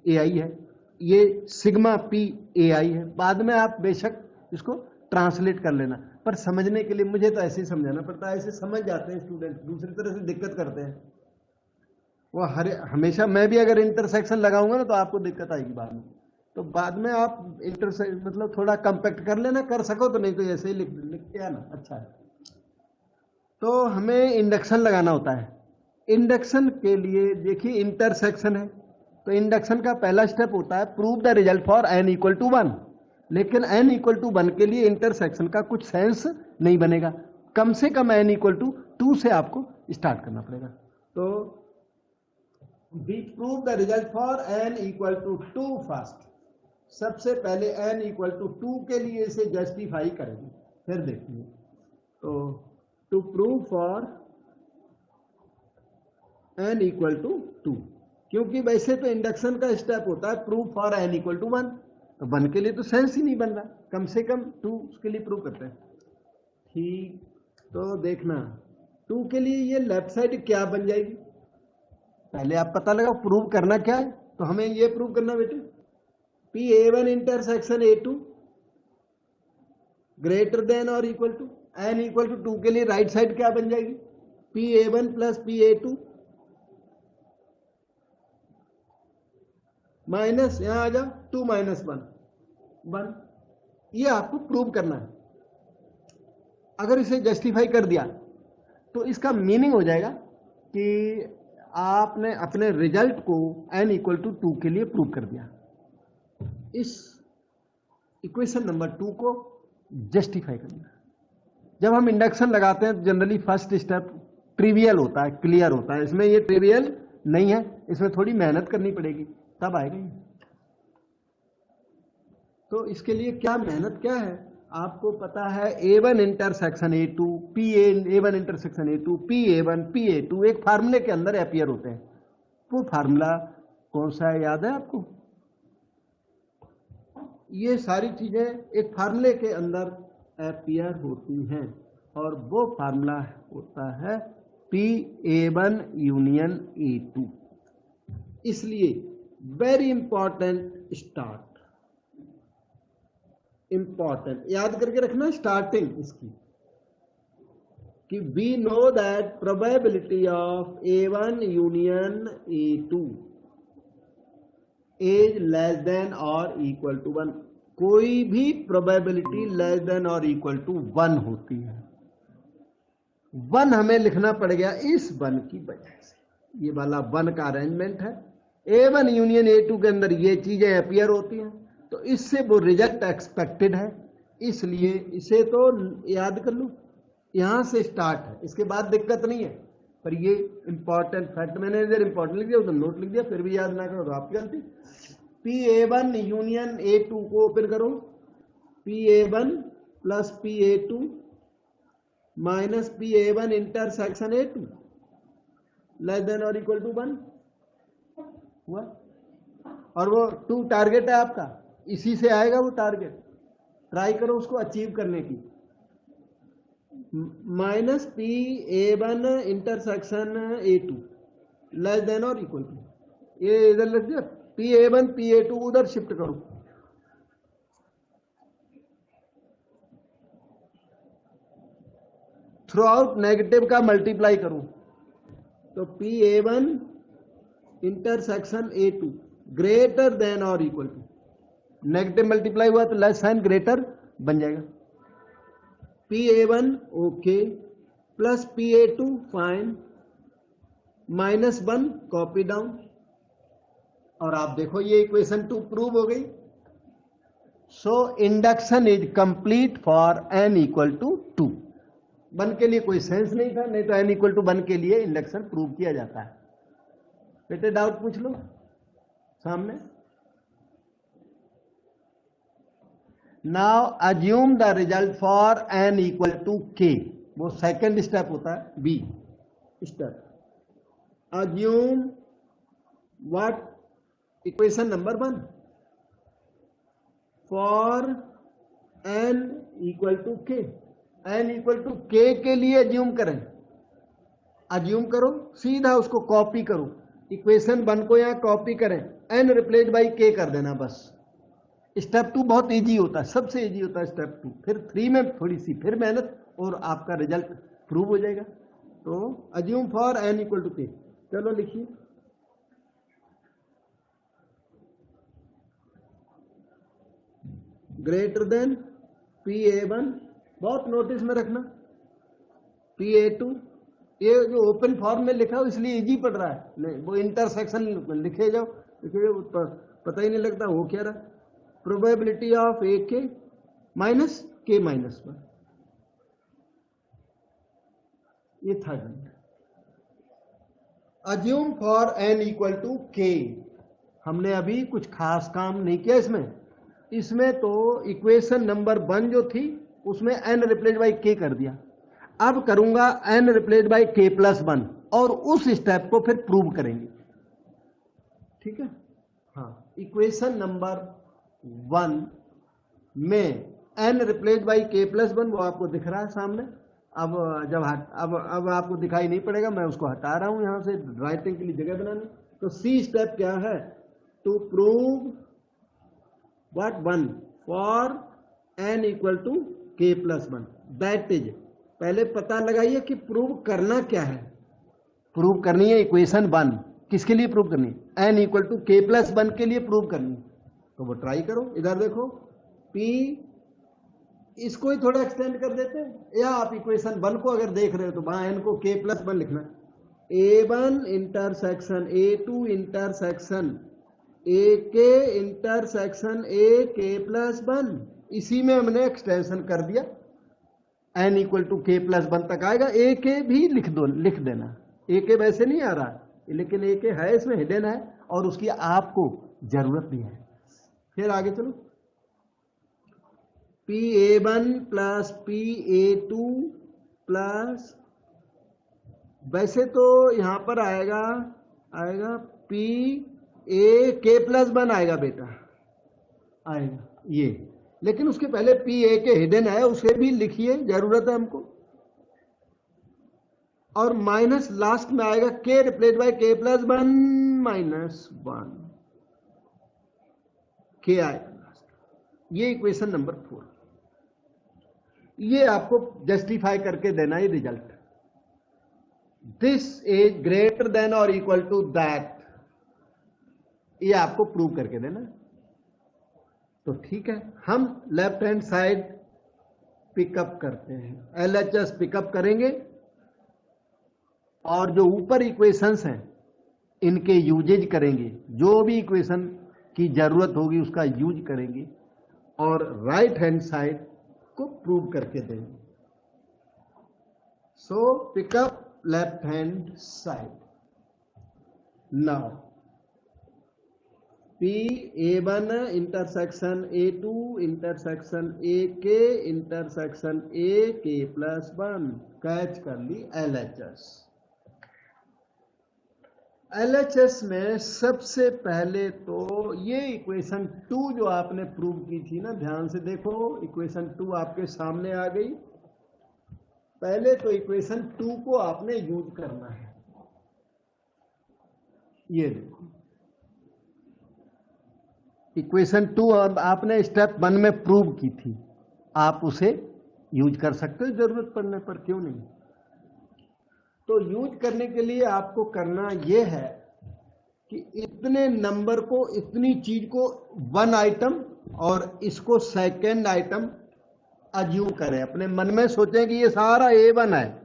AI है, ये सिग्मा PAI है, बाद में आप बेशक इसको ट्रांसलेट कर लेना, पर समझने के लिए मुझे तो ऐसे ही समझाना पड़ता है, ऐसे समझ जाते हैं स्टूडेंट, दूसरी तरह से दिक्कत करते हैं। वो हमेशा मैं भी अगर इंटरसेक्शन लगाऊंगा ना तो आपको दिक्कत आएगी बाद में, तो बाद में आप मतलब थोड़ा कंपैक्ट कर लेना, कर सको तो, नहीं तो ऐसे ही लिख के आना, अच्छा है। तो हमें इंडक्शन लगाना होता है। इंडक्शन के लिए देखिए इंटरसेक्शन है, तो इंडक्शन का पहला स्टेप होता है prove the result for n equal to 1, लेकिन n इक्वल टू 1 के लिए इंटरसेक्शन का कुछ सेंस नहीं बनेगा, कम से कम n इक्वल टू 2 से आपको स्टार्ट करना पड़ेगा। तो we prove the result for n equal to 2 first, सबसे पहले n इक्वल टू 2 के लिए इसे जस्टिफाई करेंगे, फिर देखेंगे। तो to prove for n equal to 2, क्योंकि वैसे तो इंडक्शन का स्टेप होता है prove for n equal to 1, तो 1 के लिए तो सेंस ही नहीं बन रहा, कम से कम 2 के लिए प्रूव करते हैं। ठीक, तो देखना 2 के लिए ये लेफ्ट साइड क्या बन जाएगी, पहले आप पता लगाओ प्रूव करना क्या है। तो हमें ये प्रूव करना बेटे, PA1 intersection A2 greater than और equal to n equal to 2 के लिए राइट साइड क्या बन जाएगी, PA1 प्लस PA2 माइनस, यहां आ जाओ 2 - 1 1, ये आपको प्रूव करना है। अगर इसे जस्टिफाई कर दिया तो इसका मीनिंग हो जाएगा कि आपने अपने रिजल्ट को n इक्वल टू 2 के लिए प्रूव कर दिया। इस इक्वेशन नंबर 2 को जस्टिफाई करना। जब हम इंडक्शन लगाते हैं जनरली फर्स्ट स्टेप ट्रिवियल होता है, क्लियर होता है। इसमें ये ट्रिवियल नहीं है, इसमें थोड़ी मेहनत करनी पड़ेगी तब आएगा ये। तो इसके लिए क्या मेहनत क्या है, आपको पता है A1 intersection A2 A1 intersection A2 PA1 PA2 एक फार्मूले के अंदर अपीयर होते हैं। वो फार्मूला कौन सा है, याद है आपको? ये सारी चीजें एक फार्मूले के अंदर अपीयर होती हैं और वो फार्मूला होता है PA1 यूनियन A2। इसलिए वेरी इंपॉर्टेंट स्टार्ट, इंपॉर्टेंट याद करके रखना स्टार्टिंग इसकी, कि we know that probability of A1 union A2 is less than और इक्वल टू 1। कोई भी प्रोबेबिलिटी लेस देन और इक्वल टू 1 होती है। 1 हमें लिखना पड़ गया इस 1 की वजह से, ये वाला 1 का अरेंजमेंट है। A1 यूनियन A2 के अंदर ये चीजें अपीयर होती हैं, तो इससे वो रिजल्ट एक्सपेक्टेड है, इसलिए इसे तो याद कर लो। यहां से स्टार्ट है, इसके बाद दिक्कत नहीं है, पर ये इंपॉर्टेंट फैक्ट मैंने इधर इंपॉर्टेंट लिख दिया, उधर नोट लिख दिया, फिर भी याद ना करो तो आपकी गलती। PA1 यूनियन A2 को ओपन करो, PA1 plus PA2 minus PA1 intersection A2 less than और इक्वल टू 1 हुआ। और वो 2 टारगेट है आपका, इसी से आएगा वो टारगेट, ट्राई करो उसको अचीव करने की। Minus PA1 intersection A2 less than और इक्वल टू, ये इधर लिख दिया, PA1 PA2 उधर शिफ्ट करो। थ्रू आउट नेगेटिव का मल्टीप्लाई करो, तो PA1 intersection A2 greater than और इक्वल टू, नेगेटिव मल्टीप्लाई हुआ तो लेस साइन ग्रेटर बन जाएगा। PA1 okay plus PA2 fine minus 1 copy down, और आप देखो ये इक्वेशन 2 प्रूव हो गई। So induction is complete for n equal to 2। 1 के लिए कोई सेंस नहीं था, नहीं तो n इक्वल टू 1 के लिए इंडक्शन प्रूव किया जाता है। बेटे डाउट पूछ लो सामने। Now assume the result for n equal to k, वो सेकेंड स्टेप होता है, B step. Assume what, equation number 1 for n equal to k, n equal to k के लिए अज्यूम करें, अज्यूम करो सीधा उसको कॉपी करो, इक्वेशन 1 को यहां कॉपी करें, n रिप्लेस बाई k कर देना बस। स्टेप 2 बहुत इजी होता है, सबसे इजी होता है स्टेप 2। फिर 3 में थोड़ी सी फिर मेहनत और आपका रिजल्ट प्रूव हो जाएगा। तो assume for n equal to k, चलो लिखिए। ग्रेटर देन PA1, बहुत नोटिस में रखना, PA2, ये जो ओपन फॉर्म में लिखा हो इसलिए इजी पड़ रहा है, नहीं वो इंटरसेक्शन लिखे जाओ, पता ही नहीं लगता वो क्या रहा। Probability of AK minus K minus 1, ये था। Assume for n equal to K, हमने अभी कुछ खास काम नहीं किया इसमें तो इक्वेशन नंबर 1 जो थी उसमें n रिप्लेस बाई k कर दिया। अब करूंगा n replace by k plus 1 और उस स्टेप को फिर प्रूव करेंगे, ठीक है। हाँ, इक्वेशन नंबर 1 में n replace by k plus 1 वो आपको दिख रहा है सामने। अब जब अब आपको दिखाई नहीं पड़ेगा, मैं उसको हटा रहा हूं यहां से राइटिंग के लिए जगह बनाने। तो सी स्टेप क्या है, to prove what 1 for n equal to k plus 1, that is, पहले पता लगाइए कि प्रूव करना क्या है। प्रूव करनी है इक्वेशन 1, किसके लिए प्रूव करनी है, n equal to k plus 1 के लिए प्रूव करनी है। तो वो ट्राई करो, इधर देखो, p इसको ही थोड़ा एक्सटेंड कर देते हैं, या आप इक्वेशन 1 को अगर देख रहे हो तो वहां n को k+1 लिखना, a1 intersection a2 intersection ak intersection ak+1, इसी में हमने एक्सटेंशन कर दिया, n इक्वल टू k+1 तक आएगा। ak भी लिख देना, ak वैसे नहीं आ रहा लेकिन ak है, इसमें हिडन है और उसकी आपको जरूरत भी है। फिर आगे चलो, pa1 प्लस pa2 प्लस, वैसे तो यहां पर आएगा k+1 आएगा बेटा, आएगा ये, लेकिन उसके पहले pa के हिडन है, उसे भी लिखिए, जरूरत है हमको। और माइनस लास्ट में आएगा k replace by k+1 -1, k आएगा। ये इक्वेशन नंबर 4, ये आपको जस्टिफाई करके देना है result. This is greater than और इक्वल टू दैट, ये आपको प्रूव करके देना। तो ठीक है, हम लेफ्ट हैंड साइड पिकअप करते हैं, LHS पिकअप करेंगे और जो ऊपर इक्वेशंस हैं इनके यूजेज करेंगे, जो भी इक्वेशन की जरूरत होगी उसका यूज करेंगे और राइट हैंड साइड को प्रूव करके देंगे। So pickup left hand side. Now pa1 intersection a2 intersection ak intersection ak+1, catch कर ली LHS। LHS में सबसे पहले तो ये इक्वेशन 2 जो आपने प्रूव की थी ना, ध्यान से देखो, इक्वेशन 2 आपके सामने आ गई। पहले तो इक्वेशन 2 को आपने यूज करना है, ये देखो इक्वेशन 2 अब आपने स्टेप 1 में प्रूव की थी, आप उसे यूज कर सकते हो जरूरत पड़ने पर, क्यों नहीं। तो यूज करने के लिए आपको करना यह है कि इतने नंबर को, इतनी चीज को 1 आइटम और इसको सेकंड आइटम अज्यूम करें, अपने मन में सोचें कि ये सारा A1 है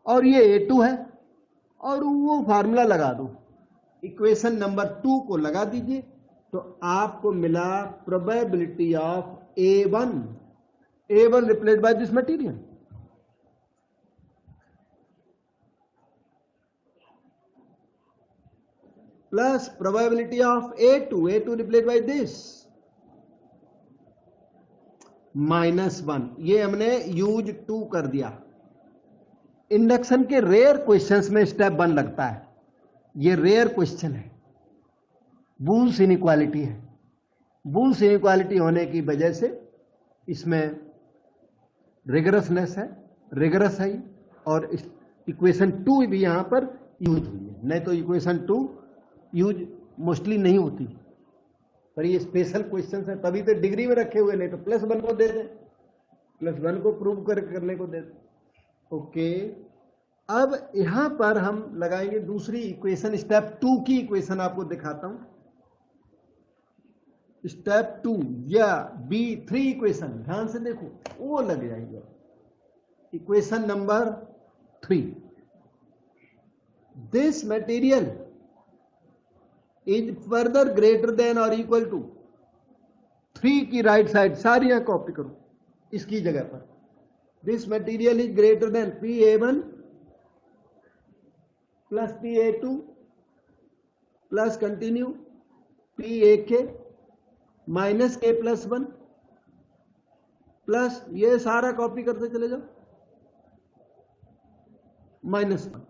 और ये A2 है, और वो फार्मूला लगा दो, इक्वेशन नंबर 2 को लगा दीजिए, तो आपको मिला probability of A1 replace by this material, plus probability of A2 replace by this -1, ये हमने यूज 2 कर दिया। इंडक्शन के रेयर क्वेश्चंस में स्टेप 1 लगता है, ये रेयर क्वेश्चन है, बूल्स इनइक्वालिटी है। बूल्स इनइक्वालिटी होने की वजह से इसमें रिगरसनेस है, रिगरस है, और इक्वेशन 2 भी यहां पर यूज हुई है, नहीं तो इक्वेशन 2 यूज मोस्टली नहीं होती, पर ये स्पेशल क्वेश्चन है, तभी तो डिग्री में रखे हुए, नहीं तो +1 को दे दें, +1 को प्रूव करने को दे दें। ओके, अब यहां पर हम लगाएंगे दूसरी इक्वेशन, स्टेप 2 की इक्वेशन आपको दिखाता हूं। स्टेप 2 या B3 इक्वेशन, ध्यान से देखो, वो लग जाएगा equation number 3। This material is further greater than और इक्वल टू 3 की राइट साइड सारी यहां कॉपी करो इसकी जगह पर। This material is greater than Pa1 plus Pa2 plus continue Pak minus k+1 plus, ये सारा कॉपी करते चले जाओ, -1।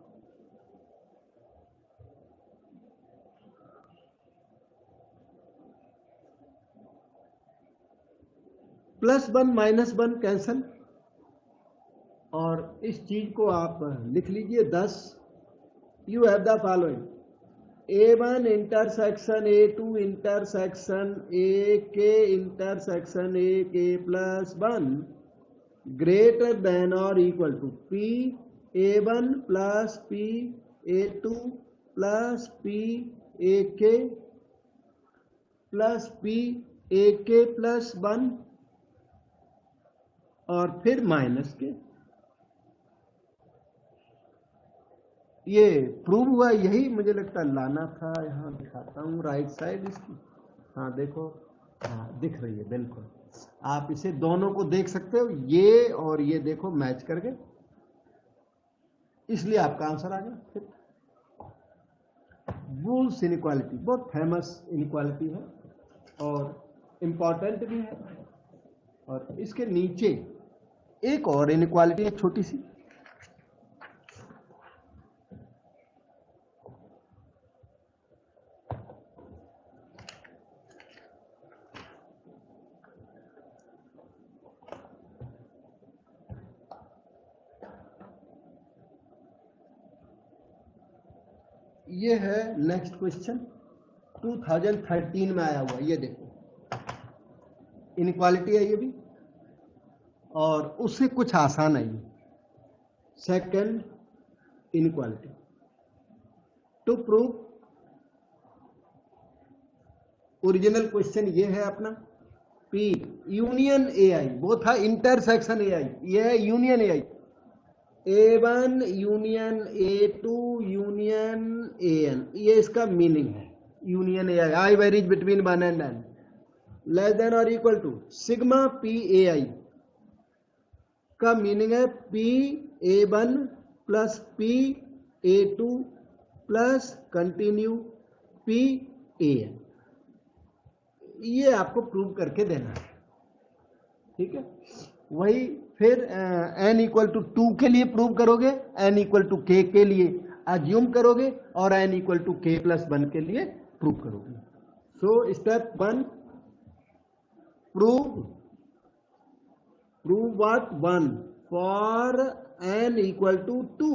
+1 -1 कैंसल, और इस चीज को आप लिख लीजिए 10। You have the following, A1 intersection A2 intersection AK intersection AK+1 greater than और equal to Pa1 plus Pa2 प्लसpak प्लस pak+1 और फिर माइनस के। ये प्रूव हुआ, यही मुझे लगता है लाना था। यहाँ दिखाता हूँ राइट साइड इसकी। हाँ देखो, हाँ दिख रही है बिल्कुल। आप इसे दोनों को देख सकते हो, ये और ये देखो मैच करके, इसलिए आपका आंसर आ गया। फिर वुल्स इनइक्वालिटी बहुत फेमस इनइक्वालिटी है और इंपॉर्टेंट भी है। और इसके नीचे एक और इनइक्वालिटी है छोटी सी, ये है नेक्स्ट क्वेश्चन, 2013 में आया हुआ। ये देखो इनइक्वालिटी है ये भी, और उससे कुछ आसान है ये। Second inequality, to prove, original question ये है अपना, P यूनियन AI, वो था इंटरसेक्शन AI, ये है union AI। A1 union A2 union AN, ये इसका मीनिंग है union AI। I varies between 1 and n, less than और इक्वल टू सिग्मा PAI का मीनिंग है PA1 plus PA2 plus continue PAN। ये आपको प्रूव करके देना है, ठीक है। वही फिर n इक्वल टू 2 के लिए प्रूव करोगे, n इक्वल टू k के लिए अज्यूम करोगे, और n equal to k plus 1 के लिए प्रूव करोगे। So step 1, prove what 1 for n equal to 2,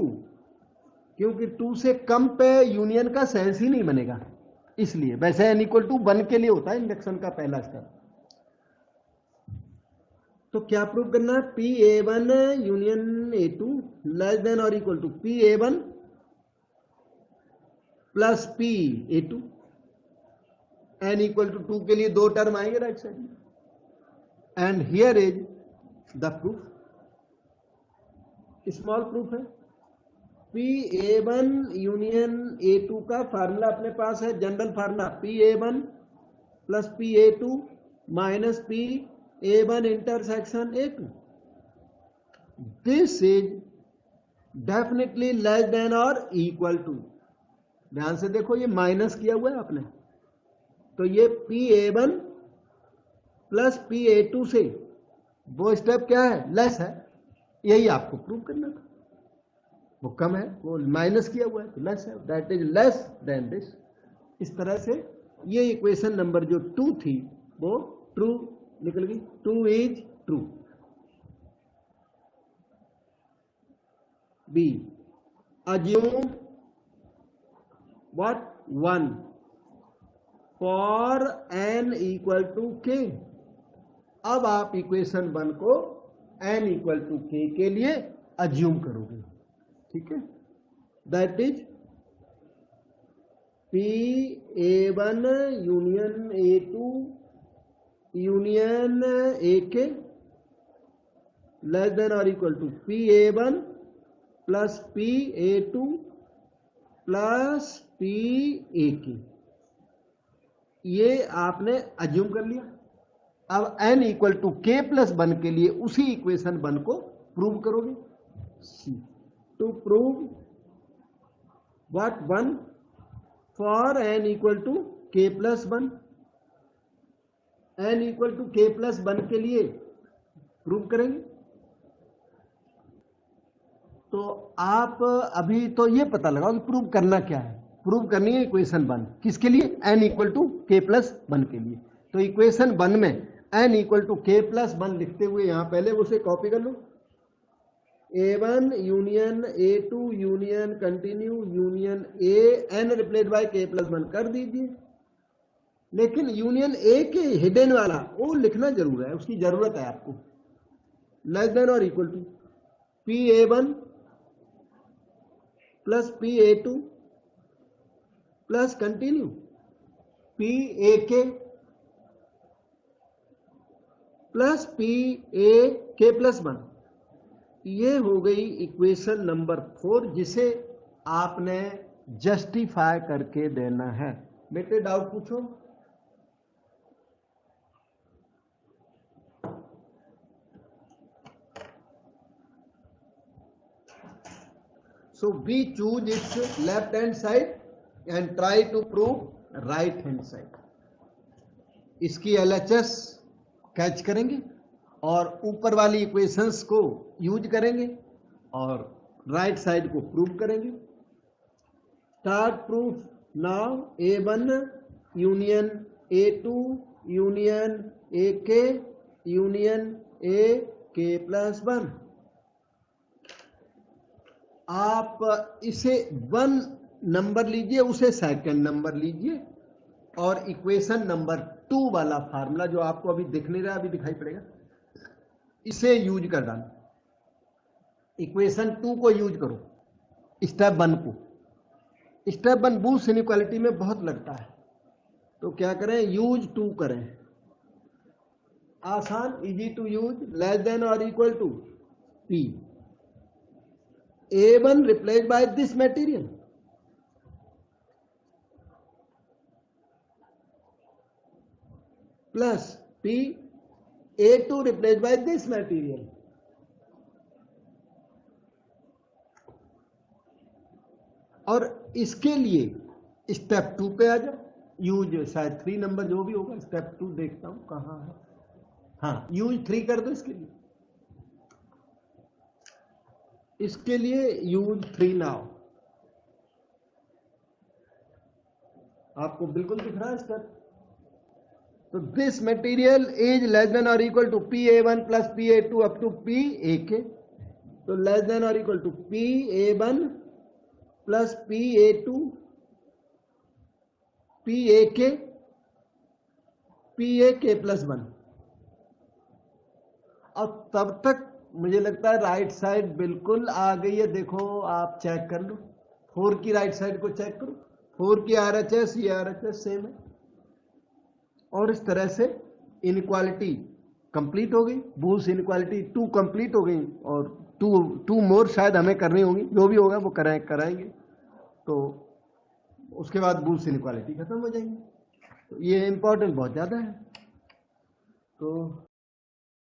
क्योंकि 2 से कम पे यूनियन का सेंस ही नहीं बनेगा, इसलिए। वैसे n इक्वल टू 1 के लिए होता है इंडक्शन का पहला स्टेप। तो क्या प्रूव करना है, PA1 union A2 less than और equal to PA1 plus PA2। n equal to 2 के लिए दो टर्म आएंगे राइट साइड में, and here is the proof. Small proof है। PA1 यूनियन A2 का फार्मूला अपने पास है, general formula PA1 plus PA2 minus PA1 intersection A2। This is definitely less than और इक्वल टू, ध्यान से देखो ये माइनस किया हुआ है आपने, तो ये PA1 प्लस PA2 से वो स्टेप क्या है, लेस है। यही आपको प्रूव करना था, वो कम है, वो माइनस किया हुआ है तो लेस है, that is less then this. इस तरह से ये इक्वेशन नंबर जो 2 थी वो ट्रू निकल गई। 2 is true. B, assume what 1 for n equal to k। अब आप इक्वेशन 1 को n इक्वल टू k के लिए अज्यूम करोगे, ठीक है। That is PA1 union A2 union AK less than और equal to PA1 plus PA2 plus PAK। ये आपने अज्यूम कर लिया। अब n equal to k plus 1 के लिए उसी इक्वेशन 1 को प्रूव करोगे। To prove what 1 for n equal to k plus 1। n equal to k plus 1 के लिए प्रूव करेंगे। तो आप अभी तो ये पता लगाओ कि प्रूव करना क्या है। प्रूव करनी है इक्वेशन 1, किसके लिए, n equal to k plus 1 के लिए। तो इक्वेशन 1 में n equal to k plus 1 लिखते हुए यहां पहले उसे कॉपी कर लो। A1 union A2 union continue union A, n replace by k plus 1 कर दीजिए। लेकिन यूनियन A के हिडन वाला वो लिखना जरूर है, उसकी जरूरत है आपको। लेस देन और equal to PA1 plus PA2 plus continue PAK plus P A K plus 1। ये हो गई इक्वेशन नंबर 4, जिसे आपने जस्टिफाई करके देना है। बेटे डाउट पूछो। So we choose its left hand side and try to prove right hand side. इसकी LHS कैच करेंगे और ऊपर वाली इक्वेशंस को यूज करेंगे और राइट साइड को प्रूव करेंगे। Start proof now. A1 union A2 union AK union AK plus 1। आप इसे 1 नंबर लीजिए, उसे सेकंड नंबर लीजिए और इक्वेशन नंबर 2 वाला फार्मूला जो आपको अभी दिख नहीं रहा, अभी दिखाई पड़ेगा, इसे यूज कर डालो। इक्वेशन 2 को यूज करो, स्टेप 1 को। स्टेप 1 बूस्ट इनइक्वालिटी में बहुत लगता है, तो क्या करें, यूज 2 करें। आसान, easy to use. Less than और equal to P। A1 replaced by this material plus P A2 replaced by this material और इसके लिए स्टेप 2 पे आ जाओ। यूज शायद 3 नंबर जो भी होगा, स्टेप 2 देखता हूं कहां है। हाँ, यूज 3 कर दो इसके लिए। इसके लिए यूज 3 नाउ। आपको बिल्कुल दिख रहा है स्टेप। तो this material is less than और equal to PA1 plus PA2 up to PAK। तो लेस देन और equal to PA1 plus PA2 PAK PAK plus 1। और तब तक मुझे लगता है राइट साइड बिल्कुल आ गई है। देखो आप चेक कर लो, 4 की राइट साइड को चेक करो। 4 की RHS, ये RHS सेम है। और इस तरह से इनइक्वालिटी कंप्लीट हो गई। बूस्ट इनइक्वालिटी 2 कंप्लीट हो गई और 2 मोर शायद हमें करनी होगी। जो भी होगा वो कराएंगे, तो उसके बाद बूस्ट इनइक्वालिटी खत्म हो जाएंगी। तो ये इंपॉर्टेंट बहुत ज़्यादा है। तो